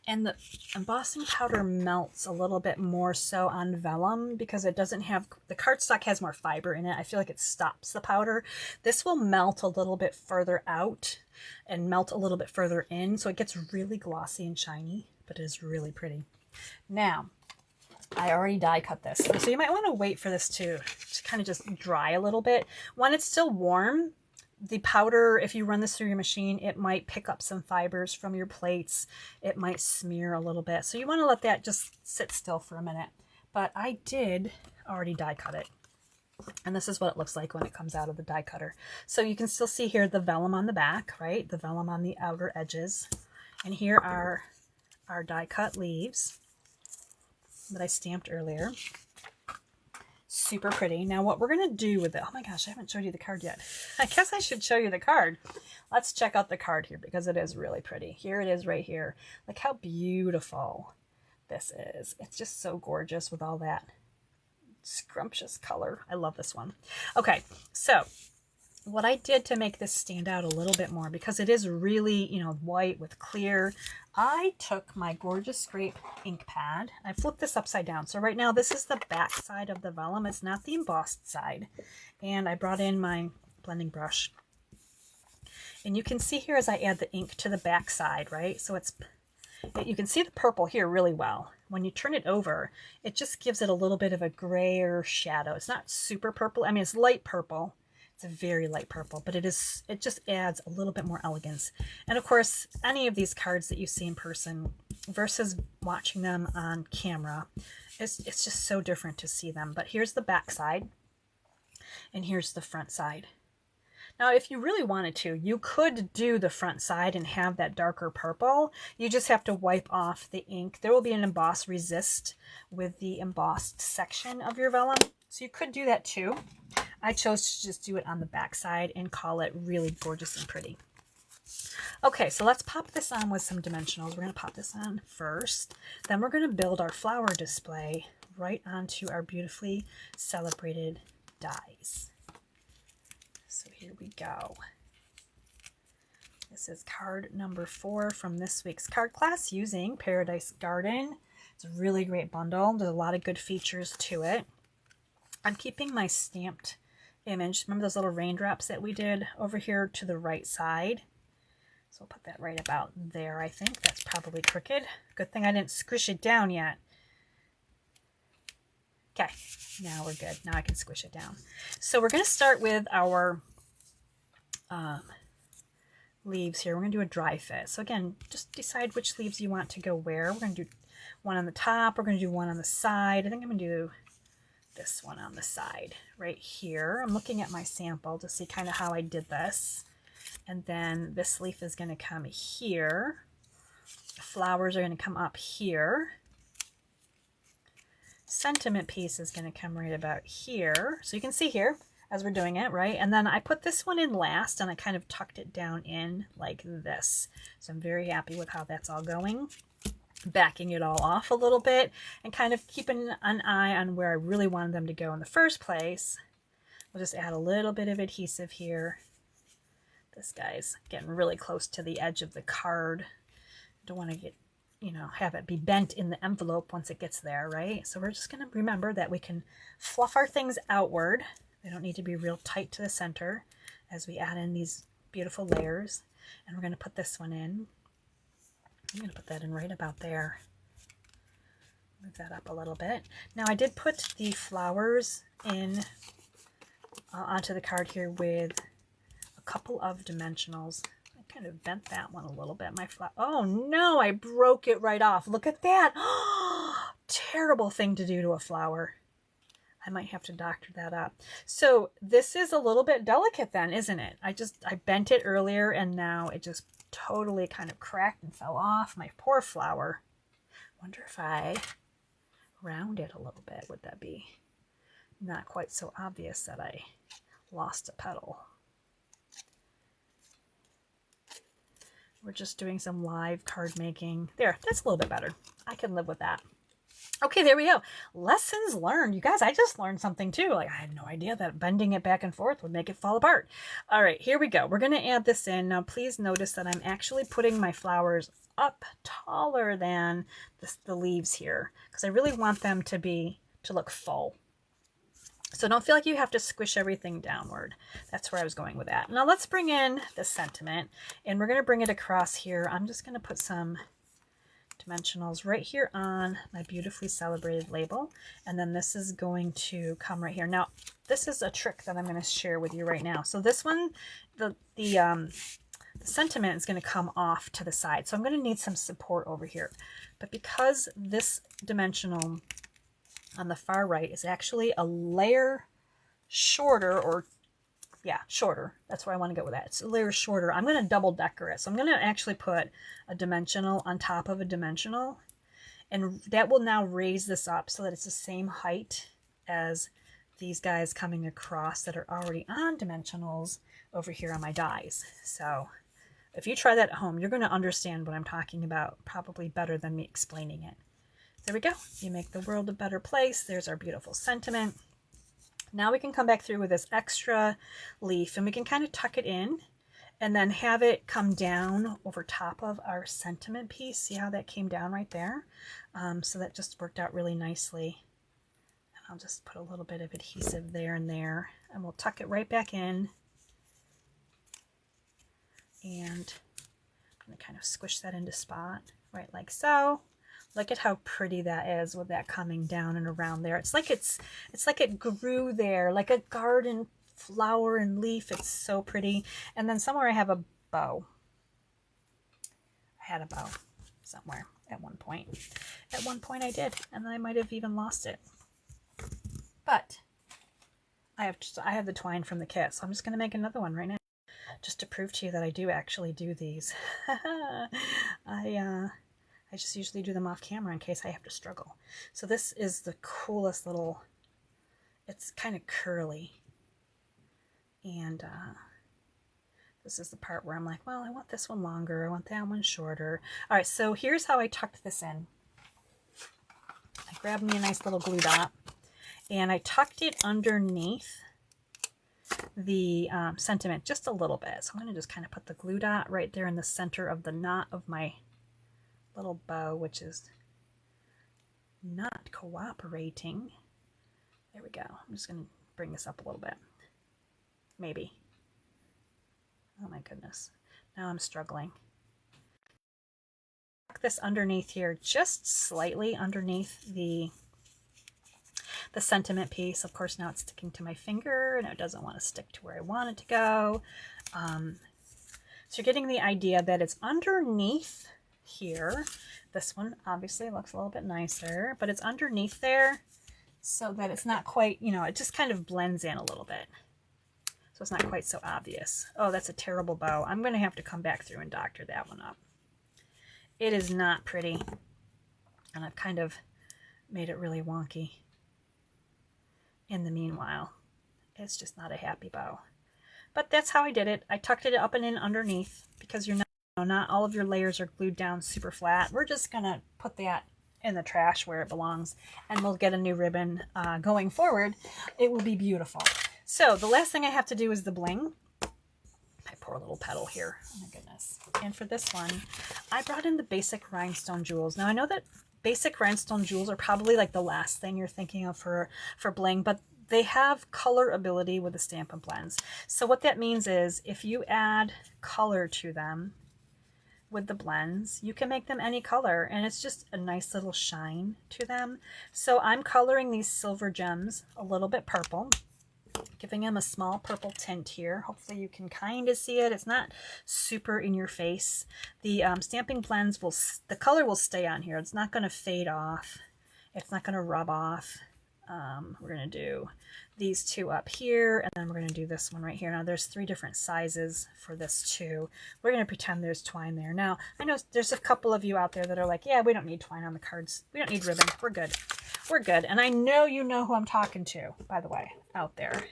And the embossing powder melts a little bit more so on vellum because it doesn't have, the cardstock has more fiber in it. I feel like it stops the powder. This will melt a little bit further out and melt a little bit further in, so it gets really glossy and shiny, but it is really pretty. Now, I already die cut this, so you might want to wait for this to kind of just dry a little bit. When it's still warm, the powder, if you run this through your machine, it might pick up some fibers from your plates. It might smear a little bit. So you want to let that just sit still for a minute. But I did already die cut it. And this is what it looks like when it comes out of the die cutter. So you can still see here the vellum on the back, right? The vellum on the outer edges. And here are our die cut leaves that I stamped earlier. Super pretty. Now what we're going to do with it, oh my gosh, I haven't showed you the card yet. I guess I should show you the card. Let's check out the card here because it is really pretty. Here it is right here. Look how beautiful this is. It's just so gorgeous with all that scrumptious color. I love this one. Okay, so what I did to make this stand out a little bit more, because it is really, you know, white with clear, I took my gorgeous scrape ink pad. I flipped this upside down. So right now this is the back side of the vellum. It's not the embossed side. And I brought in my blending brush. And you can see here as I add the ink to the back side, right? So you can see the purple here really well. When you turn it over, it just gives it a little bit of a grayer shadow. It's not super purple. I mean, it's light purple. It's a very light purple, but it just adds a little bit more elegance. And of course, any of these cards that you see in person versus watching them on camera, it's just so different to see them. But here's the back side, and here's the front side. Now, if you really wanted to, you could do the front side and have that darker purple. You just have to wipe off the ink. There will be an emboss resist with the embossed section of your vellum. So you could do that too. I chose to just do it on the back side and call it really gorgeous and pretty. Okay, so let's pop this on with some dimensionals. We're going to pop this on first. Then we're going to build our flower display right onto our beautifully celebrated dies. So here we go. This is card number 4 from this week's card class using Paradise Garden. It's a really great bundle. There's a lot of good features to it. I'm keeping my stamped image. Remember those little raindrops that we did over here to the right side? So I'll put that right about there, I think. That's probably crooked. Good thing I didn't squish it down yet. Okay, now we're good. Now I can squish it down. So we're going to start with our leaves here. We're going to do a dry fit. So again, just decide which leaves you want to go where. We're going to do one on the top. We're going to do one on the side. I think I'm going to do this one on the side right here. I'm looking at my sample to see kind of how I did this. And then this leaf is going to come here. The flowers are going to come up here. Sentiment piece is going to come right about here. So you can see here as we're doing it, right? And then I put this one in last and I kind of tucked it down in like this. So I'm very happy with how that's all going. Backing it all off a little bit and kind of keeping an eye on where I really wanted them to go in the first place. We'll just add a little bit of adhesive here. This guy's getting really close to the edge of the card. Don't want to get, have it be bent in the envelope once it gets there, right? So we're just going to remember that we can fluff our things outward. They don't need to be real tight to the center as we add in these beautiful layers. And we're going to put this one in. I'm going to put that in right about there. Move that up a little bit. Now I did put the flowers in onto the card here with a couple of dimensionals. I kind of bent that one a little bit. Oh no, I broke it right off. Look at that. Terrible thing to do to a flower. I might have to doctor that up. So this is a little bit delicate then, isn't it? I bent it earlier and now it just totally kind of cracked and fell off. My poor flower. Wonder if I round it a little bit. Would that be not quite so obvious that I lost a petal? We're just doing some live card making. There, that's a little bit better. I can live with that. Okay, there we go. Lessons learned. You guys, I just learned something too. Like, I had no idea that bending it back and forth would make it fall apart. All right, here we go. We're going to add this in. Now, please notice that I'm actually putting my flowers up taller than the leaves here because I really want them to look full. So don't feel like you have to squish everything downward. That's where I was going with that. Now let's bring in the sentiment and we're going to bring it across here. I'm just going to put some dimensionals right here on my beautifully celebrated label. And then this is going to come right here. Now, this is a trick that I'm going to share with you right now. So this one, the sentiment is going to come off to the side. So I'm going to need some support over here. But because this dimensional on the far right is actually a layer shorter, or yeah, shorter. That's where I want to go with that. It's a layer shorter. I'm going to double decker it. So I'm going to actually put a dimensional on top of a dimensional. And that will now raise this up so that it's the same height as these guys coming across that are already on dimensionals over here on my dies. So if you try that at home, you're going to understand what I'm talking about probably better than me explaining it. There we go. You make the world a better place. There's our beautiful sentiment. Now we can come back through with this extra leaf and we can kind of tuck it in and then have it come down over top of our sentiment piece. See how that came down right there? So that just worked out really nicely. And I'll just put a little bit of adhesive there and there and we'll tuck it right back in. And I'm going to kind of squish that into spot right like so. Look at how pretty that is with that coming down and around there. It's like it grew there, like a garden flower and leaf. It's so pretty. And then somewhere I have a bow. I had a bow somewhere at one point. At one point I did, and then I might have even lost it. But I have the twine from the kit, so I'm just going to make another one right now, just to prove to you that I do actually do these. I just usually do them off camera in case I have to struggle. So this is the coolest little, it's kind of curly. And This is the part where I'm like, well, I want this one longer. I want that one shorter. All right, so here's how I tucked this in. I grabbed me a nice little glue dot and I tucked it underneath the sentiment just a little bit. So I'm going to just kind of put the glue dot right there in the center of the knot of my little bow, which is not cooperating. There we go. I'm just going to bring this up a little bit. Maybe. Oh my goodness. Now I'm struggling. Tuck this underneath here, just slightly underneath the sentiment piece. Of course, now it's sticking to my finger and it doesn't want to stick to where I want it to go. So you're getting the idea that it's underneath here. This one obviously looks a little bit nicer, but it's underneath there so that it's not quite, you know, it just kind of blends in a little bit. So it's not quite so obvious. Oh, that's a terrible bow. I'm going to have to come back through and doctor that one up. It is not pretty. And I've kind of made it really wonky. In the meanwhile, it's just not a happy bow. But that's how I did it. I tucked it up and in underneath because you're not, you know, not all of your layers are glued down super flat. We're just going to put that in the trash where it belongs, and we'll get a new ribbon going forward. It will be beautiful. So the last thing I have to do is the bling. My poor little petal here. Oh my goodness. And for this one, I brought in the basic rhinestone jewels. Now I know that basic rhinestone jewels are probably like the last thing you're thinking of for bling, but they have color ability with the Stampin' Blends. So what that means is if you add color to them with the blends, you can make them any color, and it's just a nice little shine to them. So I'm coloring these silver gems a little bit purple, giving them a small purple tint here. Hopefully you can kind of see it. It's not super in your face. The Stampin' Blends the color will stay on here. It's not going to fade off. It's not going to rub off. We're going to do these two up here, and then we're going to do this one right here. Now there's 3 different sizes for this too. We're going to pretend there's twine there. Now I know there's a couple of you out there that are like, yeah, we don't need twine on the cards. We don't need ribbon. We're good. We're good. And I know you know who I'm talking to, by the way, out there.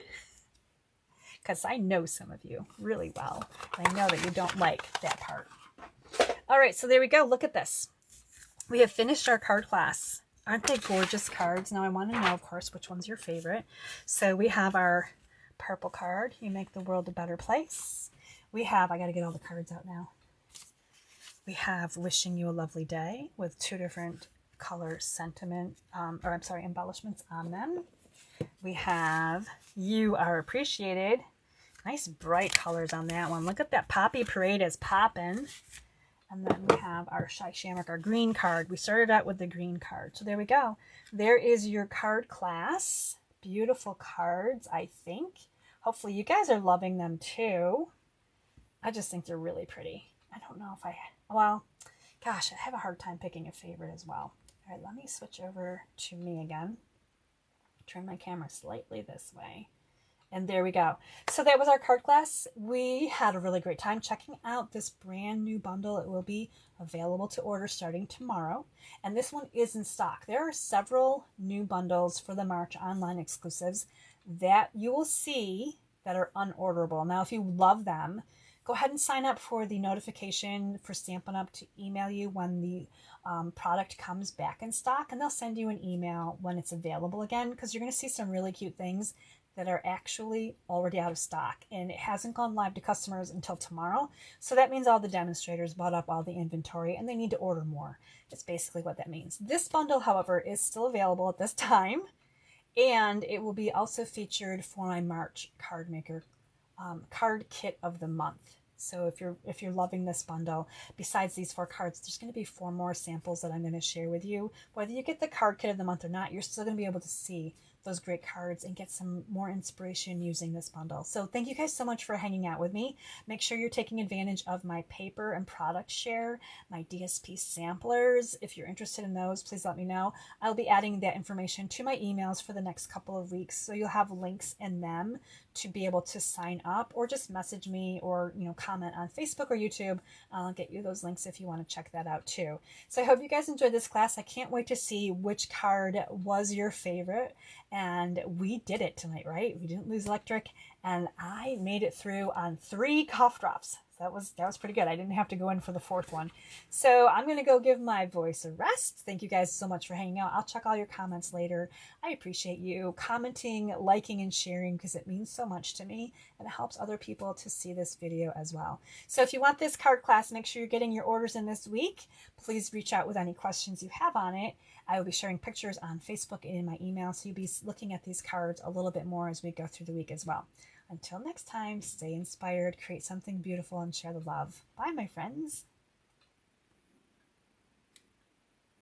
Because I know some of you really well. I know that you don't like that part. All right, so there we go. Look at this. We have finished our card class. Aren't they gorgeous cards? Now I want to know, of course, which one's your favorite. So we have our purple card, You Make the World a Better Place. We have, I got to get all the cards out now. We have Wishing You a Lovely Day with 2 different color sentiment, embellishments on them. We have You Are Appreciated. Nice bright colors on that one. Look at that Poppy Parade is popping. And then we have our Shy Shamrock, our green card. We started out with the green card. So there we go. There is your card class. Beautiful cards, I think. Hopefully you guys are loving them too. I just think they're really pretty. I don't know if well, gosh, I have a hard time picking a favorite as well. All right, let me switch over to me again. Turn my camera slightly this way. And there we go. So that was our card class. We had a really great time checking out this brand new bundle. It will be available to order starting tomorrow. And this one is in stock. There are several new bundles for the March online exclusives that you will see that are unorderable. Now, if you love them, go ahead and sign up for the notification for Stampin' Up! To email you when the product comes back in stock. And they'll send you an email when it's available again, because you're going to see some really cute things that are actually already out of stock, and it hasn't gone live to customers until tomorrow. So that means all the demonstrators bought up all the inventory and they need to order more. It's basically what that means. This bundle, however, is still available at this time, and it will be also featured for my March card maker card kit of the month. So if you're loving this bundle, besides these 4 cards, there's going to be 4 more samples that I'm going to share with you. Whether you get the card kit of the month or not, you're still going to be able to see those great cards and get some more inspiration using this bundle. So thank you guys so much for hanging out with me. Make sure you're taking advantage of my paper and product share, my DSP samplers. If you're interested in those, please let me know. I'll be adding that information to my emails for the next couple of weeks, so you'll have links in them to be able to sign up, or just message me, or comment on Facebook or YouTube. I'll get you those links if you want to check that out too. So I hope you guys enjoyed this class. I can't wait to see which card was your favorite. and we did it tonight, right? We didn't lose electric, and I made it through on 3 cough drops. That was pretty good. I didn't have to go in for the 4th one. So I'm going to go give my voice a rest. Thank you guys so much for hanging out. I'll check all your comments later. I appreciate you commenting, liking, and sharing because it means so much to me and it helps other people to see this video as well. So if you want this card class, make sure you're getting your orders in this week. Please reach out with any questions you have on it. I will be sharing pictures on Facebook and in my email, so you'll be looking at these cards a little bit more as we go through the week as well. Until next time, stay inspired, create something beautiful, and share the love. Bye, my friends.